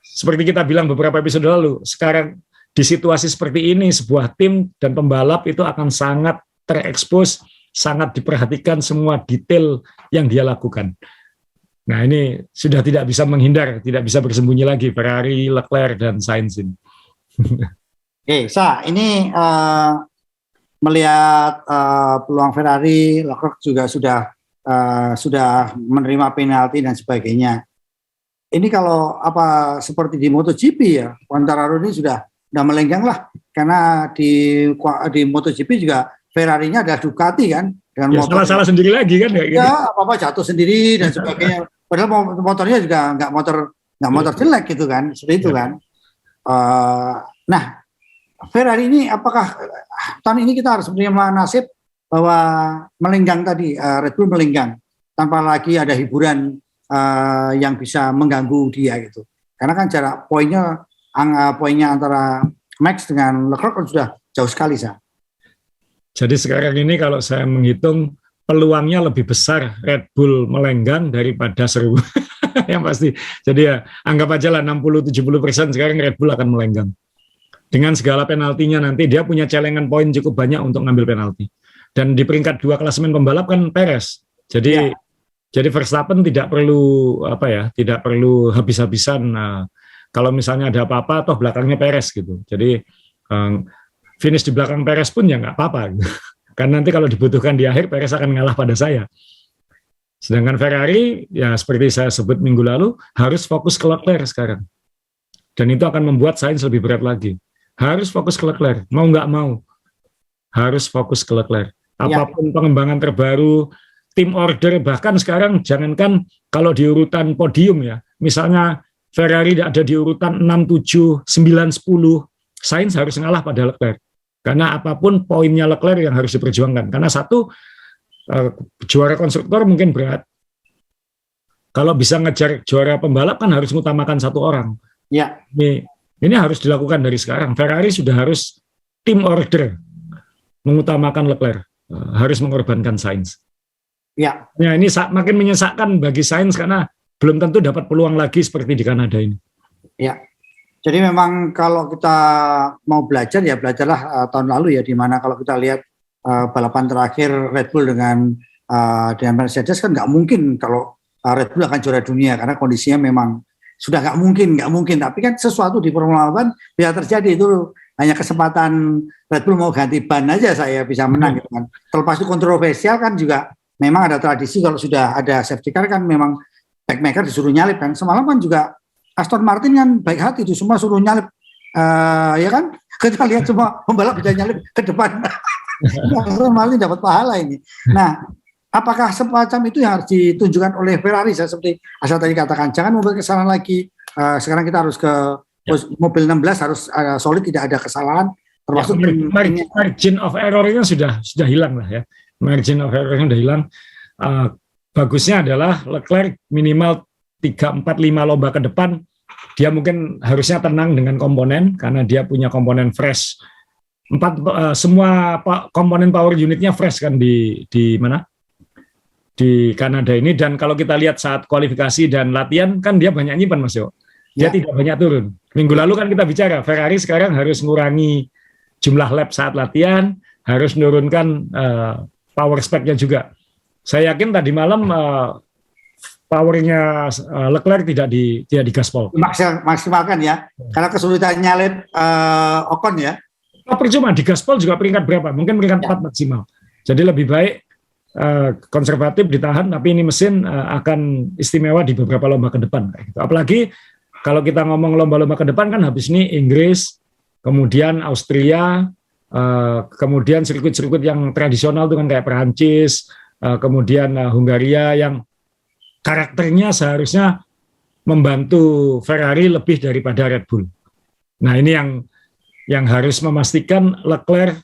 [SPEAKER 2] seperti kita bilang beberapa episode lalu, sekarang di situasi seperti ini sebuah tim dan pembalap itu akan sangat terekspos, sangat diperhatikan semua detail yang dia lakukan. Nah ini sudah tidak bisa menghindar, tidak bisa bersembunyi lagi Ferrari, Leclerc, dan Sainz ini.
[SPEAKER 1] Oke, ini melihat peluang Ferrari, Leclerc juga sudah menerima penalti dan sebagainya. Ini kalau seperti di MotoGP ya, Quartararo ini sudah melenggang lah, karena di MotoGP juga Ferrari-nya adalah Ducati kan, dengan
[SPEAKER 2] ya,
[SPEAKER 1] motor
[SPEAKER 2] salah sendiri lagi kan ya, gitu.
[SPEAKER 1] apa jatuh sendiri dan sebagainya. Padahal motornya juga nggak motor jelek gitu kan, seperti itu kan. Nah, Ferrari ini apakah tahun ini kita harus menerima nasib bahwa melenggang tadi, Red Bull melenggang tanpa lagi ada hiburan yang bisa mengganggu dia gitu. Karena kan jarak poinnya antara Max dengan Leclerc sudah jauh sekali, Sa.
[SPEAKER 2] Jadi sekarang ini kalau saya menghitung peluangnya lebih besar Red Bull melenggang daripada seru. Yang pasti. Jadi ya anggap aja lah 60-70% sekarang Red Bull akan melenggang. Dengan segala penaltinya nanti, dia punya celengan poin cukup banyak untuk ngambil penalti. Dan di peringkat 2 klasemen pembalap kan Perez. Jadi Verstappen tidak perlu habis-habisan. Kalau misalnya ada apa-apa, toh belakangnya Perez gitu. Jadi finish di belakang Perez pun ya nggak apa-apa. Gitu. Karena nanti kalau dibutuhkan di akhir, Perez akan ngalah pada saya. Sedangkan Ferrari, ya seperti saya sebut minggu lalu, harus fokus ke Leclerc sekarang. Dan itu akan membuat Sainz lebih berat lagi. Harus fokus ke Leclerc, mau nggak mau. Harus fokus ke Leclerc. Apapun pengembangan terbaru, tim order, bahkan sekarang jangankan kalau di urutan podium ya, misalnya Ferrari ada di urutan 6, 7, 9, 10, Sainz harus ngalah pada Leclerc. Karena apapun poinnya Leclerc yang harus diperjuangkan. Karena satu, juara konstruktor mungkin berat. Kalau bisa ngejar juara pembalap kan harus mengutamakan satu orang.
[SPEAKER 1] Ya.
[SPEAKER 2] Ini harus dilakukan dari sekarang. Ferrari sudah harus tim order mengutamakan Leclerc, harus mengorbankan Sainz.
[SPEAKER 1] Ya.
[SPEAKER 2] Ya, ini makin menyesakkan bagi Sainz karena belum tentu dapat peluang lagi seperti di Kanada ini.
[SPEAKER 1] Ya. Jadi memang kalau kita mau belajar ya belajarlah tahun lalu ya, di mana kalau kita lihat balapan terakhir Red Bull dengan Mercedes kan nggak mungkin kalau Red Bull akan juara dunia karena kondisinya memang sudah nggak mungkin. Tapi kan sesuatu di Formula One bisa terjadi, itu hanya kesempatan Red Bull mau ganti ban aja saya bisa menang gitu kan. Terlepas itu kontroversial kan juga memang ada tradisi kalau sudah ada safety car kan memang backmaker disuruh nyalip kan. Semalam kan juga Aston Martin kan baik hati itu semua suruh nyalip, ya kan kita lihat semua pembalap bisa nyalip ke depan. Aston Martin dapat pahala ini. Nah, apakah semacam itu yang harus ditunjukkan oleh Ferrari? Saya seperti Asa tadi katakan, jangan membuat kesalahan lagi. Sekarang kita harus ke mobil 16 harus solid, tidak ada kesalahan. Termasuk
[SPEAKER 2] margin of error itu sudah hilang lah ya. Margin of error sudah hilang. Bagusnya adalah Leclerc minimal 3, 4, 5 lomba ke depan dia mungkin harusnya tenang dengan komponen karena dia punya komponen fresh. Semua komponen power unitnya fresh kan di mana? Di Kanada ini, dan kalau kita lihat saat kualifikasi dan latihan kan dia banyak nyimpan Mas Yo. Dia tidak banyak turun. Minggu lalu kan kita bicara Ferrari sekarang harus mengurangi jumlah lap saat latihan, harus menurunkan power spec-nya juga. Saya yakin tadi malam powernya Leclerc tidak digaspol.
[SPEAKER 1] Maksimalkan ya, karena kesulitan nyalip Ocon ya.
[SPEAKER 2] Percuma digaspol juga peringkat berapa? Mungkin peringkat 4 maksimal. Jadi lebih baik konservatif ditahan, tapi ini mesin akan istimewa di beberapa lomba ke depan. Gitu. Apalagi kalau kita ngomong lomba-lomba ke depan kan habis ini Inggris, kemudian Austria, kemudian sirkuit-sirkuit yang tradisional itu kan kayak Perancis, kemudian Hungaria yang karakternya seharusnya membantu Ferrari lebih daripada Red Bull. Nah ini yang harus memastikan Leclerc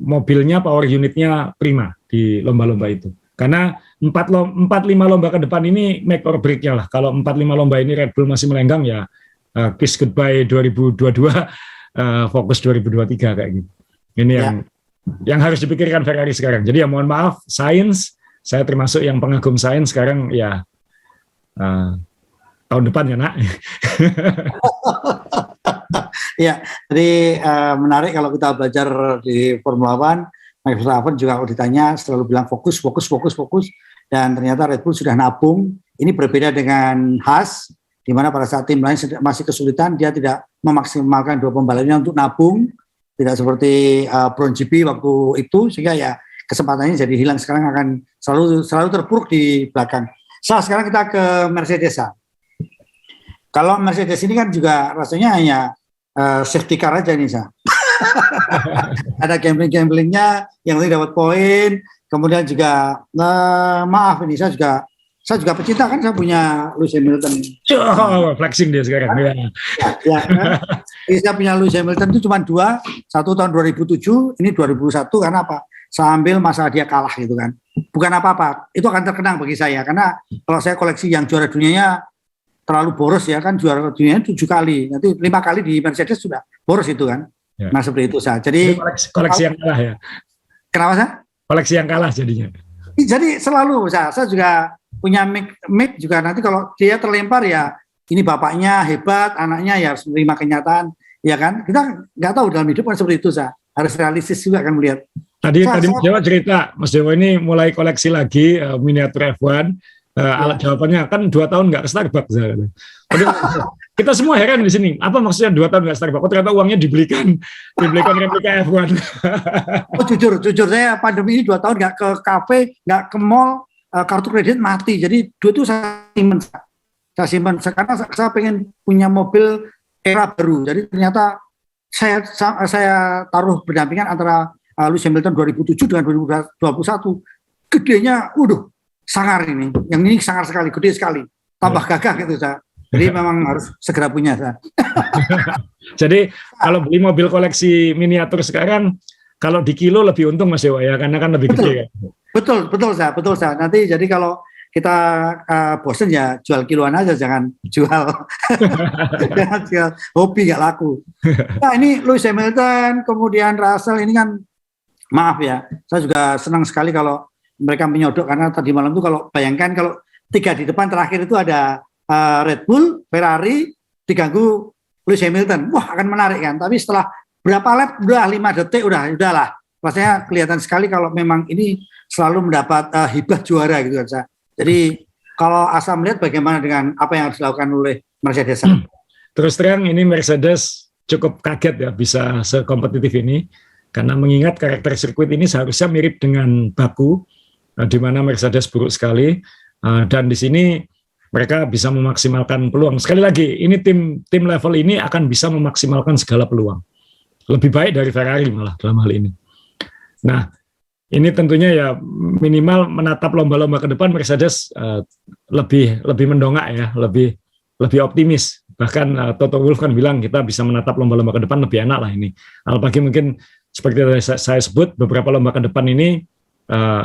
[SPEAKER 2] mobilnya, power unitnya prima di lomba-lomba itu. Karena 4-5 lomba ke depan ini make or break-nya lah. Kalau 4-5 lomba ini Red Bull masih melenggang ya kiss goodbye 2022, fokus 2023 kayak gitu. Ini yang harus dipikirkan Ferrari sekarang. Jadi ya mohon maaf, Sainz, saya termasuk yang pengagum Sainz sekarang ya tahun depan ya nak.
[SPEAKER 1] Ya, jadi menarik kalau kita belajar di Formula One. Max Verstappen juga kalau ditanya selalu bilang fokus, dan ternyata Red Bull sudah nabung. Ini berbeda dengan Haas, di mana pada saat tim lain masih kesulitan, dia tidak memaksimalkan dua pembalapnya untuk nabung, tidak seperti Brown GP waktu itu, sehingga ya kesempatannya jadi hilang. Sekarang akan selalu terpuruk di belakang. Sekarang kita ke Mercedes. Kalau Mercedes ini kan juga rasanya hanya safety car aja nih, ada gambling-gamblingnya yang penting dapat poin. Kemudian juga maaf ini saya juga pecinta kan, saya punya Lewis Hamilton.
[SPEAKER 2] Flexing dia sekarang.
[SPEAKER 1] Ya, kan? Saya punya Lewis Hamilton itu cuma 2, satu tahun 2007, ini 2001. Karena apa? Sambil masalah dia kalah gitu kan. Bukan apa-apa, itu akan terkenang bagi saya karena kalau saya koleksi yang juara dunianya terlalu boros ya kan, juara dunianya 7 kali, nanti 5 kali di Mercedes sudah boros itu kan. Ya. Nah seperti itu saya. Jadi
[SPEAKER 2] koleksi yang kalah ya.
[SPEAKER 1] Kenapa saya?
[SPEAKER 2] Koleksi yang kalah jadinya.
[SPEAKER 1] Jadi selalu saya juga punya Mick juga, nanti kalau dia terlempar ya ini bapaknya hebat, anaknya ya harus menerima kenyataan, ya kan? Kita nggak tahu dalam hidup kan seperti itu, saya harus realistis juga akan melihat.
[SPEAKER 2] Tadi Mas Dewa cerita, Mas Dewa ini mulai koleksi lagi miniatur F1. Alat jawabannya kan 2 tahun nggak ke Starbucks. Kita semua heran di sini. Apa maksudnya 2 tahun nggak Starbucks? Ternyata uangnya dibelikan replika F1.
[SPEAKER 1] Oh, jujur saya pandemi ini 2 tahun nggak ke kafe, nggak ke mall, kartu kredit mati. Jadi duit itu saya simpan karena saya pengen punya mobil era baru. Jadi ternyata saya taruh berdampingan antara Lewis Hamilton 2007 dengan 2021. Gedenya, sangar ini. Yang ini sangar sekali, gede sekali. Tambah gagah gitu, saya. Jadi memang harus segera punya, saya.
[SPEAKER 2] Jadi kalau beli mobil koleksi miniatur sekarang, kalau di kilo lebih untung Mas Dewa ya, karena kan lebih gede.
[SPEAKER 1] Betul saya. Nanti jadi kalau kita bosen ya jual kiloan aja, jangan jual hobi nggak laku. Nah ini Lewis Hamilton, kemudian Russell ini kan, maaf ya, saya juga senang sekali kalau mereka menyodok, karena tadi malam itu kalau bayangkan kalau 3 di depan terakhir itu ada Red Bull, Ferrari, diganggu Lewis Hamilton, wah akan menarik kan. Tapi setelah berapa lap, udah 5 detik, udahlah. Rasanya kelihatan sekali kalau memang ini selalu mendapat hibah juara gitu kan. Jadi Kalau Asa melihat bagaimana dengan apa yang harus dilakukan oleh Mercedes?
[SPEAKER 2] Terus terang ini Mercedes cukup kaget ya bisa sekompetitif ini, karena mengingat karakter sirkuit ini seharusnya mirip dengan Baku, di mana Mercedes buruk sekali, dan di sini mereka bisa memaksimalkan peluang. Sekali lagi, ini tim level ini akan bisa memaksimalkan segala peluang. Lebih baik dari Ferrari malah dalam hal ini. Nah, ini tentunya ya minimal menatap lomba-lomba ke depan Mercedes lebih mendongak ya, lebih optimis. Bahkan Toto Wolff kan bilang kita bisa menatap lomba-lomba ke depan lebih enak lah ini. Apalagi mungkin seperti saya sebut beberapa lomba ke depan ini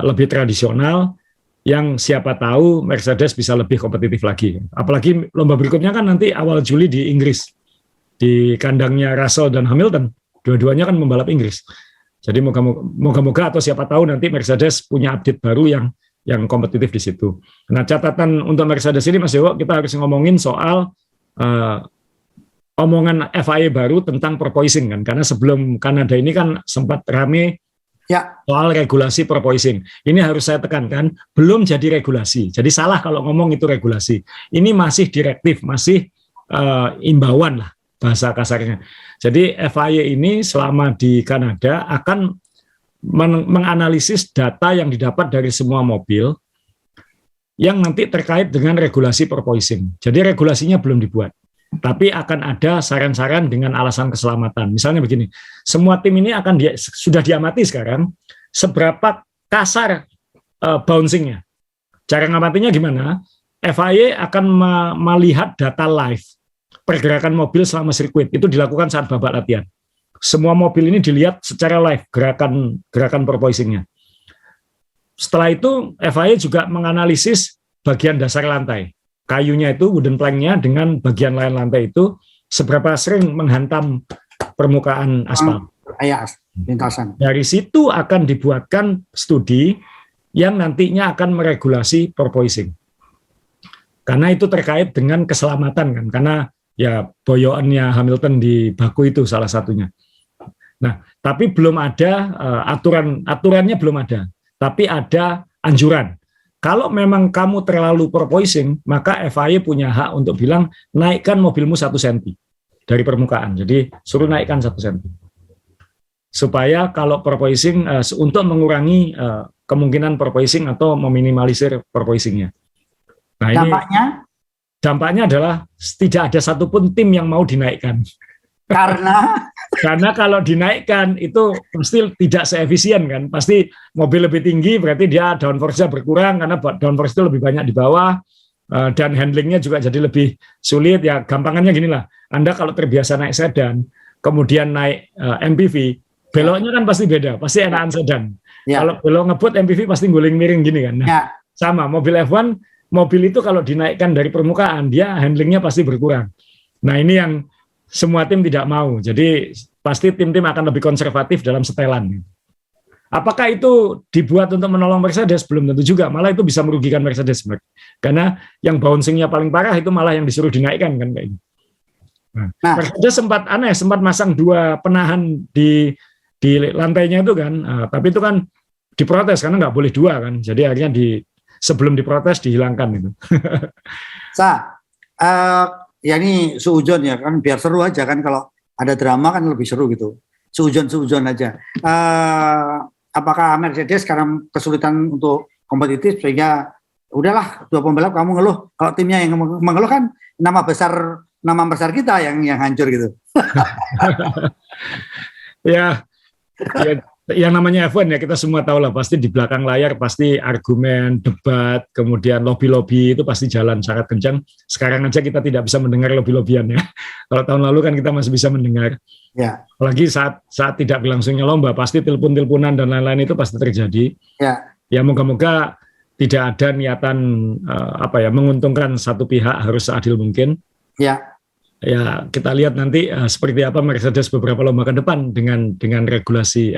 [SPEAKER 2] lebih tradisional, yang siapa tahu Mercedes bisa lebih kompetitif lagi. Apalagi lomba berikutnya kan nanti awal Juli di Inggris, di kandangnya Russell dan Hamilton. Dua-duanya kan membalap Inggris. Jadi moga-moga atau siapa tahu nanti Mercedes punya update baru yang kompetitif di situ. Nah, catatan untuk Mercedes ini Mas Dewo, kita harus ngomongin soal omongan FIA baru tentang porpoising kan, karena sebelum Kanada ini kan sempat rame ya soal regulasi porpoising. Ini harus saya tekankan, belum jadi regulasi. Jadi salah kalau ngomong itu regulasi. Ini masih direktif, masih imbauan lah bahasa kasarnya. Jadi FIA ini selama di Kanada akan menganalisis data yang didapat dari semua mobil yang nanti terkait dengan regulasi porpoising. Jadi regulasinya belum dibuat, tapi akan ada saran-saran dengan alasan keselamatan. Misalnya begini, semua tim ini sudah diamati sekarang seberapa kasar bouncingnya. Cara ngamatinya gimana? FIA akan melihat data live pergerakan mobil selama sirkuit, itu dilakukan saat babak latihan. Semua mobil ini dilihat secara live gerakan porpoisingnya. Setelah itu FIA juga menganalisis bagian dasar lantai, kayunya itu wooden plank-nya dengan bagian lain lantai itu seberapa sering menghantam permukaan aspal.
[SPEAKER 1] Lintasan.
[SPEAKER 2] Dari situ akan dibuatkan studi yang nantinya akan meregulasi porpoising. Karena itu terkait dengan keselamatan kan, karena ya boyoannya Hamilton di Baku itu salah satunya. Nah, tapi belum ada aturannya belum ada, tapi ada anjuran. Kalau memang kamu terlalu porpoising, maka FIA punya hak untuk bilang naikkan mobilmu 1 cm dari permukaan. Jadi suruh naikkan 1 cm. Supaya kalau porpoising untuk mengurangi kemungkinan porpoising atau meminimalisir porpoisingnya. Nah, ini dampaknya adalah tidak ada satupun tim yang mau dinaikkan. Karena kalau dinaikkan itu pasti tidak seefisien kan. Pasti mobil lebih tinggi berarti dia downforce-nya berkurang karena downforce itu lebih banyak di bawah, dan handlingnya juga jadi lebih sulit. Ya gampangannya gini lah, Anda kalau terbiasa naik sedan, kemudian naik MPV, beloknya kan pasti beda, pasti enakan sedan. Ya. Kalau belok ngebut MPV pasti guling miring gini kan. Nah, sama mobil F1, mobil itu kalau dinaikkan dari permukaan, dia handlingnya pasti berkurang. Nah, ini yang semua tim tidak mau. Jadi pasti tim-tim akan lebih konservatif dalam setelan. Apakah itu dibuat untuk menolong Mercedes? Belum tentu juga. Malah itu bisa merugikan Mercedes. Karena yang bouncingnya paling parah itu malah yang disuruh dinaikkan kan kayak ini. Nah, Mercedes sempat masang 2 penahan di lantainya itu kan. Tapi itu kan diprotes karena nggak boleh 2 kan. Jadi akhirnya sebelum diprotes dihilangkan itu.
[SPEAKER 1] Ya ini suujon ya kan, biar seru aja kan, kalau ada drama kan lebih seru gitu. Suujon aja. Apakah Mercedes karena kesulitan untuk kompetitif sehingga udahlah 2 pembalap kamu ngeluh, kalau timnya yang mengeluh kan nama besar kita yang hancur gitu. ya yang namanya F1 ya kita semua tahu lah, pasti di belakang layar pasti argumen, debat, kemudian lobby itu pasti jalan sangat kencang. Sekarang aja kita tidak bisa mendengar lobby-lobbyan ya. Kalau tahun lalu kan kita masih bisa mendengar. Ya. Apalagi saat tidak berlangsungnya lomba, pasti telepon-teleponan dan lain-lain itu pasti terjadi. Ya moga-moga tidak ada niatan menguntungkan satu pihak, harus seadil mungkin. Ya kita lihat nanti seperti apa Mercedes beberapa lomba ke depan dengan regulasi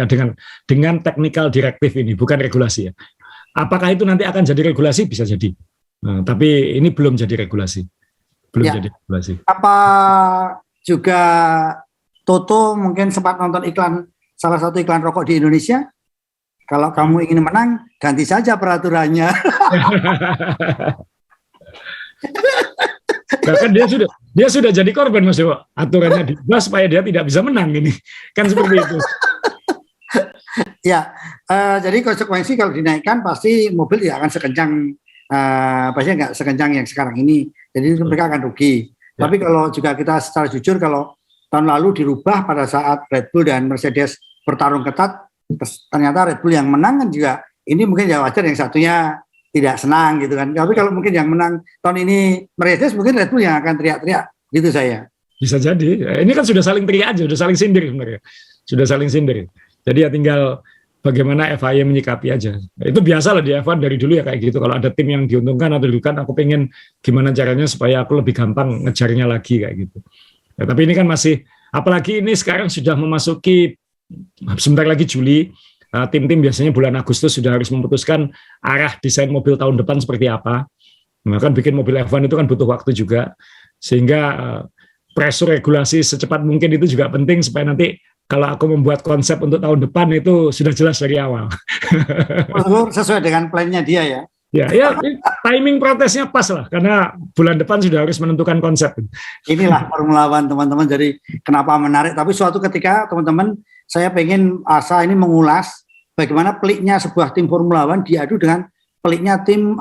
[SPEAKER 1] dengan technical directive ini, bukan regulasi ya. Apakah itu nanti akan jadi regulasi? Bisa jadi. Tapi ini belum jadi regulasi. Jadi regulasi. Apa juga Toto mungkin sempat nonton salah satu iklan rokok di Indonesia? Kalau kamu ingin menang, ganti saja peraturannya.
[SPEAKER 2] Bahkan dia sudah jadi korban Mas Dewo. Aturannya diubah supaya dia tidak bisa menang ini. Kan seperti itu.
[SPEAKER 1] Ya, jadi konsekuensi kalau dinaikkan pasti mobil tidak akan sekencang, pasti nggak sekencang yang sekarang ini. Jadi mereka akan rugi. Tapi kalau juga kita secara jujur, kalau tahun lalu dirubah pada saat Red Bull dan Mercedes bertarung ketat, ternyata Red Bull yang menang kan juga, ini mungkin ya wajar yang satunya tidak senang gitu kan. Tapi kalau mungkin yang menang tahun ini Mercedes, mungkin Red Bull yang akan teriak-teriak gitu saya.
[SPEAKER 2] Bisa jadi. Ini kan sudah saling teriak aja, sudah saling sindir sebenarnya. Sudah saling sindir. Jadi ya tinggal bagaimana FIA menyikapi aja. Itu biasa lah di F1 dari dulu ya kayak gitu. Kalau ada tim yang diuntungkan atau dirugikan, aku pengen gimana caranya supaya aku lebih gampang ngejarnya lagi kayak gitu. Ya, tapi ini kan masih, apalagi ini sekarang sudah memasuki sebentar lagi Juli. Tim-tim biasanya bulan Agustus sudah harus memutuskan arah desain mobil tahun depan seperti apa. Nah, kan bikin mobil F1 itu kan butuh waktu juga. Sehingga pressure regulasi secepat mungkin itu juga penting supaya nanti kalau aku membuat konsep untuk tahun depan itu sudah jelas dari awal.
[SPEAKER 1] Sesuai dengan plannya dia ya.
[SPEAKER 2] Ya, timing protesnya pas lah, karena bulan depan sudah harus menentukan konsep.
[SPEAKER 1] Inilah Formula One teman-teman, jadi kenapa menarik, tapi suatu ketika teman-teman, saya pengen ini mengulas bagaimana peliknya sebuah tim Formula One diadu dengan peliknya tim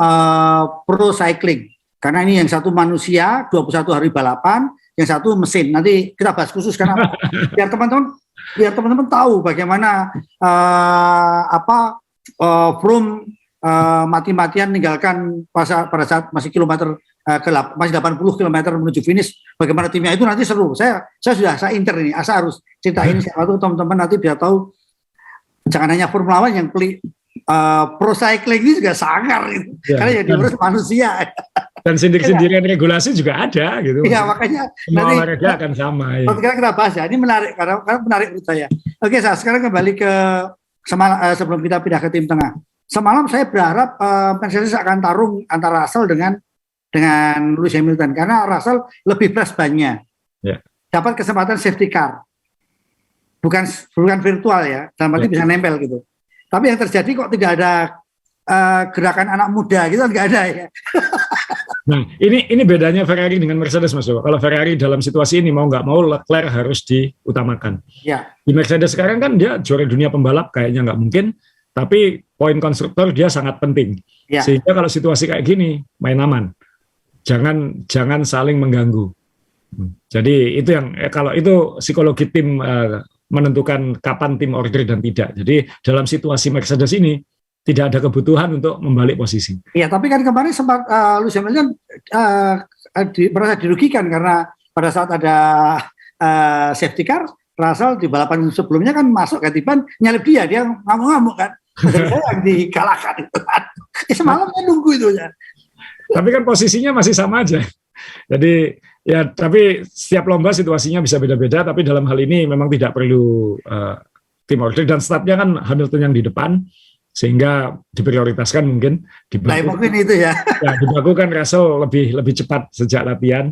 [SPEAKER 1] pro cycling. Karena ini yang satu manusia, 21 hari balapan, yang satu mesin. Nanti kita bahas khusus karena biar teman-teman tahu bagaimana Froome mati-matian meninggalkan pada saat masih masih 80 km menuju finish. Bagaimana timnya itu nanti seru. Saya inter ini. Asa harus ceritain sesuatu teman-teman nanti biar tahu. Jangan hanya Formula One yang pelik. Pro cycling ini juga sangar gitu. Karena yang diurus manusia.
[SPEAKER 2] Dan sindir-sindiran regulasi juga ada gitu.
[SPEAKER 1] Iya, makanya
[SPEAKER 2] semua olahraga akan sama ya.
[SPEAKER 1] Sekarang kita bahas ya. Ini menarik karena menarik menurut saya. Oke, sekarang kembali ke sebelum kita pindah ke tim tengah. Semalam saya berharap Mercedes akan tarung antara Russell dengan Lewis Hamilton karena Russell lebih fresh bannya. Yeah. Dapat kesempatan safety car. Bukan virtual ya, dalam arti bisa nempel gitu. Tapi yang terjadi kok tidak ada gerakan anak muda gitu, nggak ada ya.
[SPEAKER 2] Nah, ini bedanya Ferrari dengan Mercedes, Mas Dewo. Kalau Ferrari dalam situasi ini mau nggak mau Leclerc harus diutamakan. Ya. Di Mercedes sekarang kan dia juara dunia pembalap kayaknya nggak mungkin, tapi poin konstruktor dia sangat penting. Ya. Sehingga kalau situasi kayak gini main aman, jangan saling mengganggu. Jadi itu yang kalau itu psikologi tim menentukan kapan tim order dan tidak. Jadi dalam situasi Mercedes ini tidak ada kebutuhan untuk membalik posisi. Iya, tapi kan kemarin sempat Lewis Hamilton merasa dirugikan karena pada saat ada safety car, Russell di balapan sebelumnya kan masuk gantian nyalip dia ngamuk-ngamuk kan. Saya yang dikalahkan itu kan. Semalam saya nunggu itu ya. Tapi kan posisinya masih sama aja. Jadi ya, tapi setiap lomba situasinya bisa beda-beda. Tapi dalam hal ini memang tidak perlu tim order dan startnya kan Hamilton yang di depan. Sehingga diprioritaskan mungkin di mungkin itu ya. Ya, di Baku kan Russell lebih cepat sejak latihan.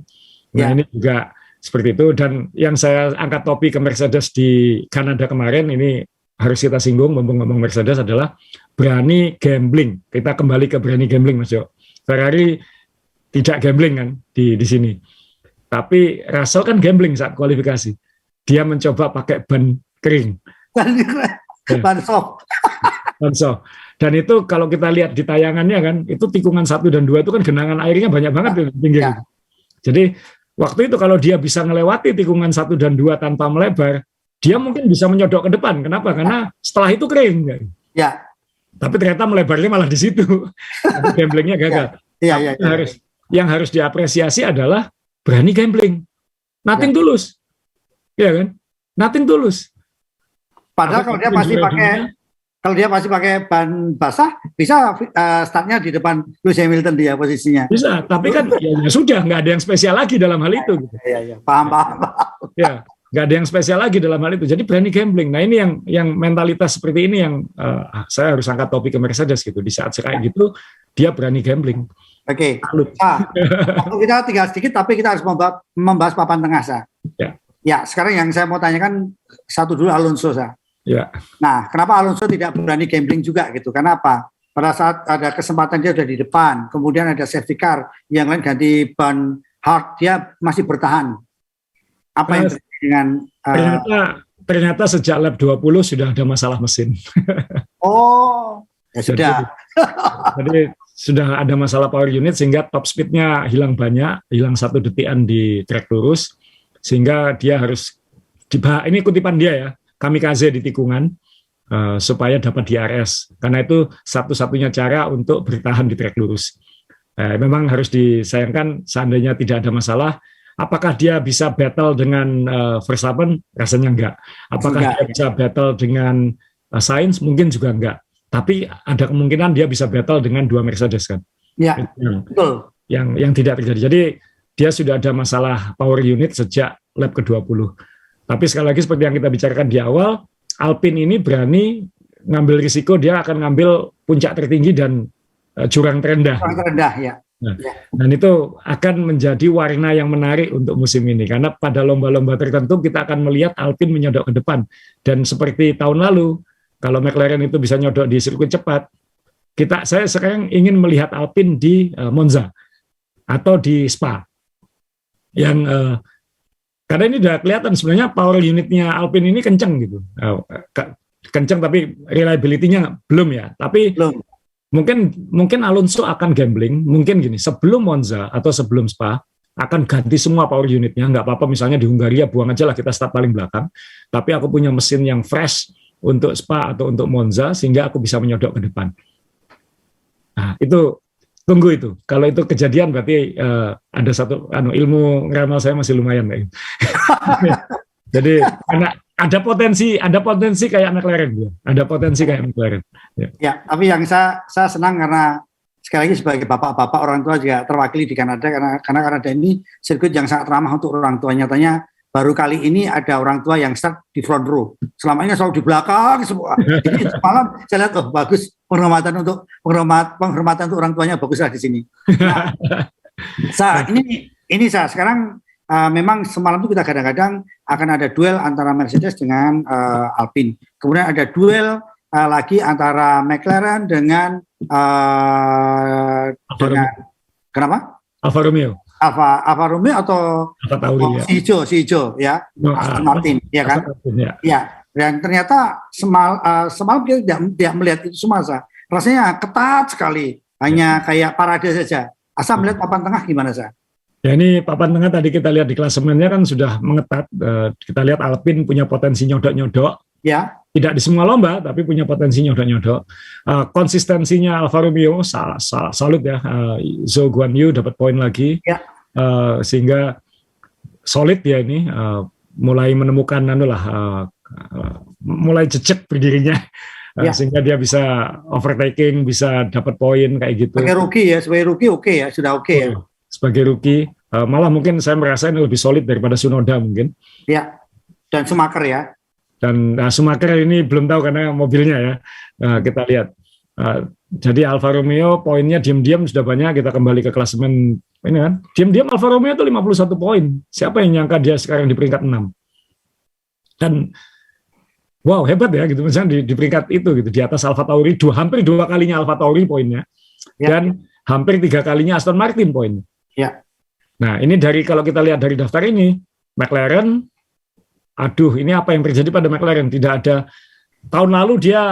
[SPEAKER 2] Nah, ini juga seperti itu. Dan yang saya angkat topi ke Mercedes di Kanada kemarin ini harus kita singgung ngomong Mercedes adalah berani gambling. Kita kembali ke berani gambling, Mas Jo. Ferrari tidak gambling kan di sini. Tapi Russell kan gambling saat kualifikasi. Dia mencoba pakai ban kering. Ban soft. Dan itu kalau kita lihat di tayangannya kan, itu tikungan 1 dan 2 itu kan genangan airnya banyak banget di pinggir. Ya. Jadi waktu itu kalau dia bisa melewati tikungan 1 dan 2 tanpa melebar, dia mungkin bisa menyodok ke depan. Kenapa? Karena setelah itu kering. Ya. Tapi ternyata melebarnya malah di situ. Gamblingnya gagal. Ya. Yang harus diapresiasi adalah berani gambling. Nothing tulus. Iya kan? Nothing tulus. Padahal kalau dia pasti pakai ban basah, bisa startnya di depan Lewis Hamilton dia posisinya. Bisa, tapi kan ya sudah, nggak ada yang spesial lagi dalam hal itu. Iya, paham. Ya, nggak ada yang spesial lagi dalam hal itu. Jadi berani gambling. Nah ini yang mentalitas seperti ini yang saya harus angkat topi ke Mercedes gitu. Di saat kayak gitu, dia berani gambling. Oke. Waktu kita tinggal sedikit, tapi kita harus membahas papan tengah, Sa. Ya, sekarang yang saya mau tanyakan satu dulu Alonso, Sa. Ya. Nah, kenapa Alonso tidak berani gambling juga gitu? Karena apa? Pada saat ada kesempatan dia sudah di depan, kemudian ada safety car, yang lain ganti ban
[SPEAKER 1] hard, dia masih bertahan. Apa yang terjadi dengan
[SPEAKER 2] ternyata sejak lap 20 sudah ada masalah mesin.
[SPEAKER 1] Oh, ya sudah.
[SPEAKER 2] Jadi sudah ada masalah power unit sehingga top speednya hilang banyak, hilang 1 detikan di trek lurus, sehingga dia harus ini kutipan dia ya, kamikaze di tikungan supaya dapat DRS, karena itu satu-satunya cara untuk bertahan di trek lurus. Memang harus disayangkan seandainya tidak ada masalah. Apakah dia bisa battle dengan Verstappen? Rasanya enggak. Apakah dia bisa battle dengan Sainz? Mungkin juga enggak. Tapi ada kemungkinan dia bisa battle dengan 2 Mercedes kan?
[SPEAKER 1] Ya, betul.
[SPEAKER 2] Yang tidak terjadi. Jadi dia sudah ada masalah power unit sejak lap ke-20. Tapi sekali lagi seperti yang kita bicarakan di awal, Alpine ini berani ngambil risiko, dia akan ngambil puncak tertinggi dan jurang terendah.
[SPEAKER 1] Jurang terendah, ya.
[SPEAKER 2] Nah, dan itu akan menjadi warna yang menarik untuk musim ini, karena pada lomba-lomba tertentu kita akan melihat Alpine menyodok ke depan, dan seperti tahun lalu kalau McLaren itu bisa nyodok di sirkuit cepat, saya sekarang ingin melihat Alpine di Monza atau di Spa yang karena ini udah kelihatan sebenarnya power unitnya Alpine ini kenceng gitu, kenceng tapi reliability-nya belum ya, tapi belum. Mungkin Alonso akan gambling, mungkin gini, sebelum Monza atau sebelum Spa akan ganti semua power unitnya, nggak apa-apa misalnya di Hungaria buang aja lah, kita start paling belakang, tapi aku punya mesin yang fresh untuk Spa atau untuk Monza sehingga aku bisa menyodok ke depan. Nah itu tunggu itu, kalau itu kejadian berarti ada satu ilmu ngeramal saya masih lumayan kayak gitu. Jadi karena ada potensi kayak McLaren, ada potensi kayak McLaren.
[SPEAKER 1] Ya, tapi yang saya senang karena sekali lagi sebagai bapak-bapak orang tua juga terwakili di Kanada, karena Kanada ini sirkuit yang sangat ramah untuk orang tua. Nyatanya baru kali ini ada orang tua yang start di front row. Selama ini selalu di belakang semua. Jadi semalam saya lihat bagus penghormatan untuk orang tuanya baguslah di sini. Nah, ini saya sekarang memang semalam itu kita kadang-kadang akan ada duel antara Mercedes dengan Alpine. Kemudian ada duel lagi antara McLaren dengan kenapa?
[SPEAKER 2] Alfa Romeo.
[SPEAKER 1] Alfa Romeo atau
[SPEAKER 2] Alfa Tauri,
[SPEAKER 1] si hijau ya, Aston Martin, ya kan? Ya. Dan ternyata semalam kita tidak melihat itu semua. Rasanya ketat sekali, hanya kayak parade saja. Asal melihat papan tengah gimana sah?
[SPEAKER 2] Ya ini papan tengah tadi kita lihat di klasemennya kan sudah mengetat. Kita lihat Alpine punya potensi nyodok-nyodok.
[SPEAKER 1] Ya.
[SPEAKER 2] Tidak di semua lomba, tapi punya potensi nyodok-nyodok. Konsistensinya Alfa Romeo salut ya. Zhou Guanyu dapat poin lagi.
[SPEAKER 1] Ya.
[SPEAKER 2] Sehingga solid ya ini. Mulai menemukan mulai jejak berdirinya. Ya. Sehingga dia bisa overtaking, bisa dapat poin kayak gitu.
[SPEAKER 1] Sebagai rookie oke ya, sudah oke ya.
[SPEAKER 2] Sebagai rookie, malah mungkin saya merasa ini lebih solid daripada Tsunoda mungkin.
[SPEAKER 1] Ya, dan Schumacher ya.
[SPEAKER 2] Dan Schumacher ini belum tahu karena mobilnya ya. Kita lihat. Jadi Alfa Romeo poinnya diam-diam sudah banyak. Kita kembali ke klasemen ini kan. Diam-diam Alfa Romeo itu 51 poin. Siapa yang nyangka dia sekarang di peringkat 6? Dan wow, hebat ya gitu. Misalnya di peringkat itu gitu, di atas Alfa Tauri, hampir 2 kalinya Alfa Tauri poinnya. Ya. Dan hampir 3 kalinya Aston Martin poinnya.
[SPEAKER 1] Ya.
[SPEAKER 2] Nah, ini kalau kita lihat dari daftar ini, McLaren, aduh, ini apa yang terjadi pada McLaren? Tidak ada. Tahun lalu dia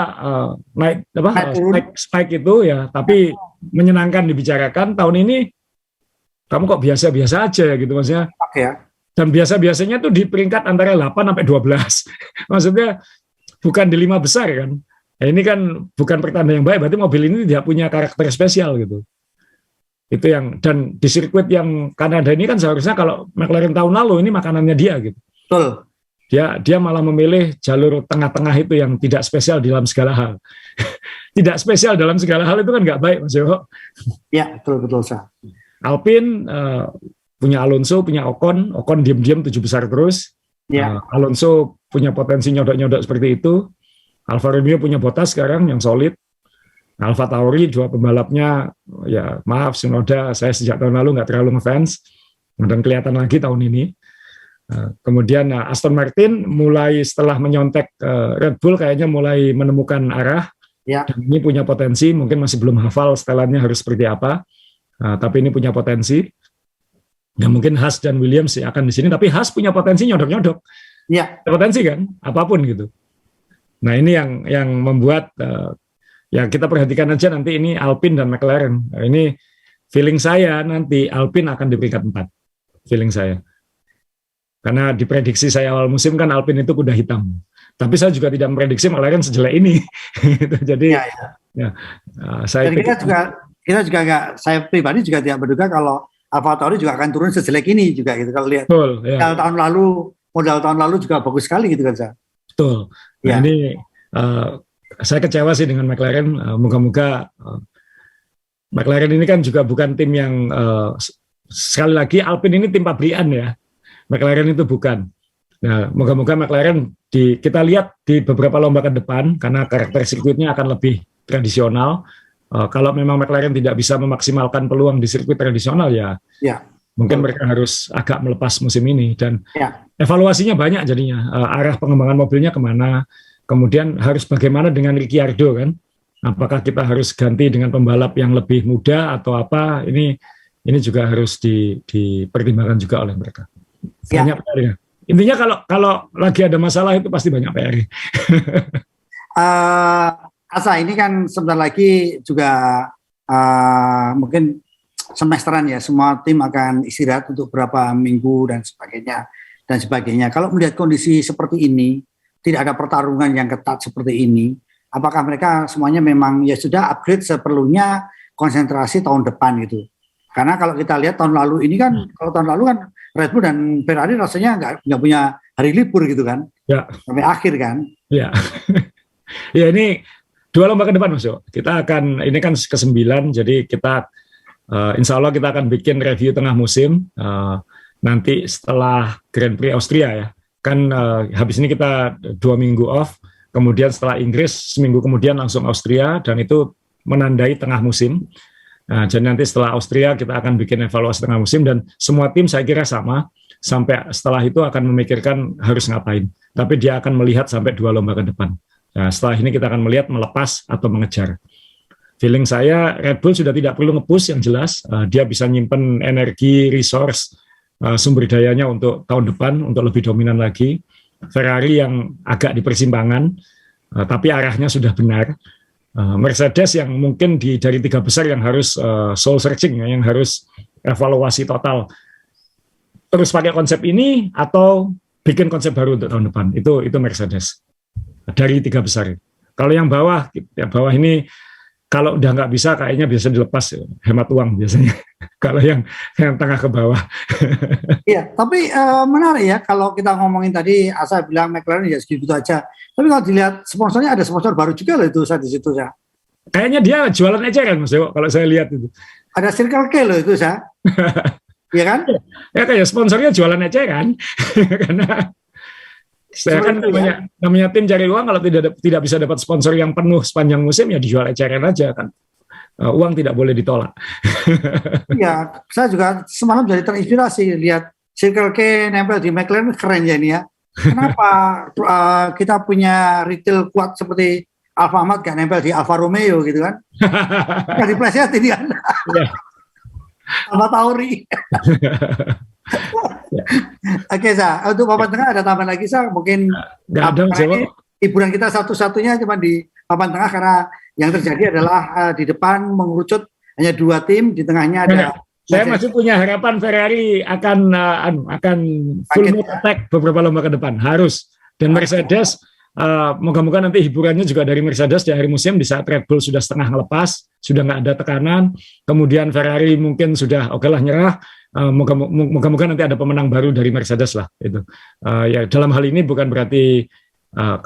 [SPEAKER 2] naik spike itu ya, tapi menyenangkan dibicarakan. Tahun ini kamu kok biasa-biasa aja ya gitu maksudnya.
[SPEAKER 1] Ya.
[SPEAKER 2] Dan biasa-biasanya tuh di peringkat antara 8 sampai 12. Maksudnya bukan di 5 besar kan. Nah, ini kan bukan pertanda yang baik, berarti mobil ini tidak punya karakter spesial gitu. Itu dan di sirkuit yang Kanada ini kan seharusnya kalau McLaren tahun lalu ini makanannya dia gitu.
[SPEAKER 1] Betul.
[SPEAKER 2] Dia malah memilih jalur tengah-tengah itu yang tidak spesial dalam segala hal. Tidak spesial dalam segala hal itu kan nggak baik, Mas Joko.
[SPEAKER 1] Ya, betul sah.
[SPEAKER 2] Alpine punya Alonso, punya Ocon diam-diam 7 besar terus.
[SPEAKER 1] Ya.
[SPEAKER 2] Alonso punya potensi nyodok-nyodok seperti itu. Alfa Romeo punya Bottas sekarang yang solid. Alfa Tauri 2 pembalapnya, ya maaf Tsunoda, saya sejak tahun lalu nggak terlalu ngefans, dan kelihatan lagi tahun ini. Kemudian Aston Martin mulai setelah menyontek Red Bull kayaknya mulai menemukan arah.
[SPEAKER 1] Ya.
[SPEAKER 2] Dan ini punya potensi, mungkin masih belum hafal setelannya harus seperti apa, tapi ini punya potensi. Nggak mungkin Haas dan Williams sih akan di sini, tapi Haas punya potensi nyodok-nyodok.
[SPEAKER 1] Ya.
[SPEAKER 2] Potensi kan, apapun gitu. Nah ini yang membuat ya kita perhatikan aja nanti ini Alpine dan McLaren. Nah, ini feeling saya nanti Alpine akan di peringkat 4. Feeling saya. Karena diprediksi saya awal musim kan Alpine itu kuda hitam. Tapi saya juga tidak memprediksi McLaren sejelek ini. Jadi saya
[SPEAKER 1] pikir kita juga nggak, saya pribadi juga tidak menduga kalau AlphaTauri juga akan turun sejelek ini juga gitu. Kalau lihat modal tahun lalu juga bagus sekali gitu kan, Sa.
[SPEAKER 2] Betul. Nah, ini saya kecewa sih dengan McLaren. Moga-moga McLaren ini kan juga bukan tim yang sekali lagi Alpine ini tim pabrikan ya. McLaren itu bukan. Nah, moga-moga McLaren kita lihat di beberapa lomba ke depan karena karakter sirkuitnya akan lebih tradisional. Kalau memang McLaren tidak bisa memaksimalkan peluang di sirkuit tradisional ya mungkin mereka harus agak melepas musim ini dan evaluasinya banyak jadinya arah pengembangan mobilnya kemana, kemudian harus bagaimana dengan Ricciardo kan, apakah kita harus ganti dengan pembalap yang lebih muda atau apa, ini juga harus dipertimbangkan juga oleh mereka. Banyak PR-nya. Intinya kalau lagi ada masalah itu pasti banyak PR.
[SPEAKER 1] Asa, ini kan sebentar lagi juga mungkin semesteran ya, semua tim akan istirahat untuk beberapa minggu dan sebagainya. Kalau melihat kondisi seperti ini, tidak ada pertarungan yang ketat seperti ini, apakah mereka semuanya memang ya sudah upgrade seperlunya, konsentrasi tahun depan gitu? Karena kalau kita lihat tahun lalu ini kan, kalau tahun lalu kan Red Bull dan Ferrari rasanya nggak punya hari libur gitu kan, sampai akhir kan?
[SPEAKER 2] Ya, ya ini 2 lomba ke depan Mas Yo. Kita akan, ini kan ke-9, jadi kita insya Allah kita akan bikin review tengah musim nanti setelah Grand Prix Austria ya. Kan habis ini kita 2 minggu off, kemudian setelah Inggris seminggu kemudian langsung Austria, dan itu menandai tengah musim. Nah, jadi nanti setelah Austria kita akan bikin evaluasi tengah musim dan semua tim saya kira sama, sampai setelah itu akan memikirkan harus ngapain. Tapi dia akan melihat sampai 2 lomba ke depan. Nah, setelah ini kita akan melihat melepas atau mengejar. Feeling saya Red Bull sudah tidak perlu nge-push yang jelas, dia bisa nyimpen energi, resource, sumber dayanya untuk tahun depan, untuk lebih dominan lagi. Ferrari yang agak di persimpangan, tapi arahnya sudah benar. Mercedes yang mungkin dari 3 besar yang harus soul searching, yang harus evaluasi total. Terus pakai konsep ini atau bikin konsep baru untuk tahun depan, itu Mercedes. Dari 3 besar. Kalau yang bawah ini kalau udah nggak bisa kayaknya biasa dilepas, hemat uang biasanya. Kalau yang tengah ke bawah.
[SPEAKER 1] Iya, tapi menarik ya kalau kita ngomongin tadi, Asa bilang McLaren ya segitu aja. Tapi kalau dilihat sponsornya, ada sponsor baru juga loh itu di situ ya.
[SPEAKER 2] Kayaknya dia jualan eceran Mas Dewo, kalau saya lihat itu.
[SPEAKER 1] Ada Circle K loh itu ya. Iya kan?
[SPEAKER 2] Ya kayak sponsornya jualan eceran. Karena saya kan namanya tim cari uang, kalau tidak bisa dapat sponsor yang penuh sepanjang musim ya dijual eceran aja kan. Uang tidak boleh ditolak.
[SPEAKER 1] Iya, saya juga semalam jadi terinspirasi lihat Circle K nempel di McLaren, keren ya ini ya. Kenapa kita punya retail kuat seperti Alfamart gak nempel di Alfa Romeo gitu kan? Gak diplesetin kan? AlphaTauri. Oke, Sa, untuk papan tengah ada tambahan lagi, Sa? Mungkin hiburan kita satu-satunya cuma di papan tengah karena yang terjadi adalah di depan mengerucut hanya 2 tim, di tengahnya ada.
[SPEAKER 2] Saya masih punya harapan Ferrari akan full mode attack beberapa lomba ke depan, harus. Dan Mercedes, moga-moga nanti hiburannya juga dari Mercedes di akhir musim, di saat Red Bull sudah setengah ngelepas, sudah nggak ada tekanan, kemudian Ferrari mungkin sudah oke lah nyerah. Moga-moga nanti ada pemenang baru dari Mercedes lah itu. Ya dalam hal ini bukan berarti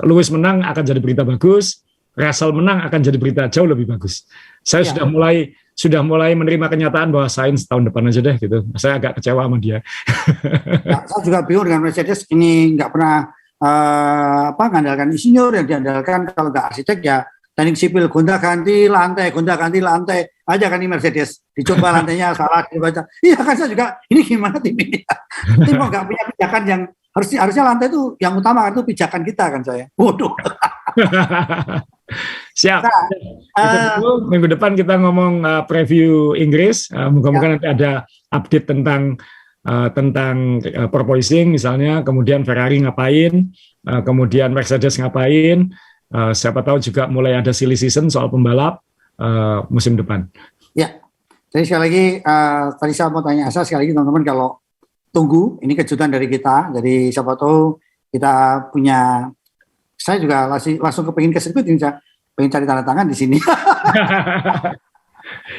[SPEAKER 2] Lewis menang akan jadi berita bagus, Russell menang akan jadi berita jauh lebih bagus. Saya sudah mulai menerima kenyataan bahwa Sainz tahun depan aja deh gitu. Saya agak kecewa sama dia.
[SPEAKER 1] Ya, saya juga bingung dengan Mercedes ini, nggak pernah mengandalkan insinyur, yang diandalkan kalau nggak arsitek ya teknik sipil, gonta-ganti lantai aja kan ini Mercedes. Dicoba lantainya salah, dibaca. Iya kan, saya juga ini gimana tim ini? Tim kok nggak punya pijakan yang harusnya lantai itu yang utama kan, itu pijakan kita kan saya. Bodoh.
[SPEAKER 2] Siap. Minggu depan kita ngomong preview Inggris. Moga-moga nanti ada update tentang tentang porpoising misalnya, kemudian Ferrari ngapain, kemudian Mercedes ngapain, siapa tahu juga mulai ada silly season soal pembalap musim depan.
[SPEAKER 1] Ya, jadi sekali lagi tadi saya mau tanya Asa sekali lagi teman-teman, kalau tunggu ini kejutan dari kita, jadi siapa tahu kita punya, saya juga langsung kepingin ke sirkuit ini, pengen cari tanda tangan di sini.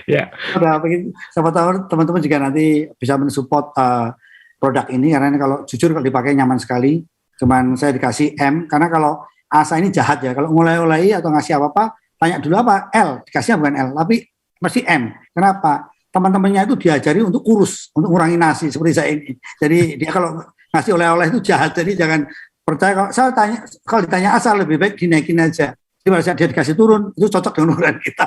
[SPEAKER 2] Ya.
[SPEAKER 1] Udah pengen, siapa tahu teman-teman juga nanti bisa mensupport produk ini, karena kalau jujur kalau dipakai nyaman sekali. Cuman saya dikasih M, karena kalau Asa ini jahat ya, kalau mulai atau ngasih apa-apa, tanya dulu apa L, dikasihnya bukan L, tapi pasti M. Kenapa? Teman-temannya itu diajari untuk kurus, untuk ngurangi nasi seperti saya ini. Jadi dia kalau ngasih oleh-oleh itu jahat, jadi jangan percaya. Kalau saya tanya, kalau ditanya Asal lebih baik dinaikin aja. Jadi pada saat dia dikasih turun, itu cocok dengan ukuran kita.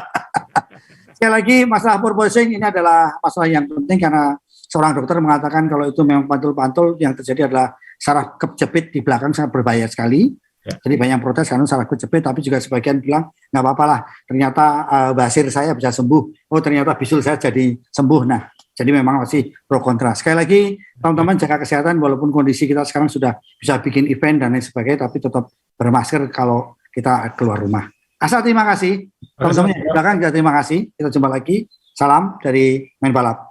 [SPEAKER 1] Sekali lagi, masalah porpoising ini adalah masalah yang penting, karena seorang dokter mengatakan kalau itu memang pantul-pantul, yang terjadi adalah saraf kejepit di belakang sangat berbahaya sekali. Ya. Jadi banyak protes karena saraf kejepit, tapi juga sebagian bilang nggak apa-apa lah. Ternyata basir saya bisa sembuh. Oh ternyata bisul saya jadi sembuh. Nah, jadi memang masih pro kontra. Sekali lagi, teman-teman jaga kesehatan, walaupun kondisi kita sekarang sudah bisa bikin event dan lain sebagainya, tapi tetap bermasker kalau kita keluar rumah. Asal terima kasih. Teman-teman di belakang juga terima kasih. Kita jumpa lagi. Salam dari Main Balap.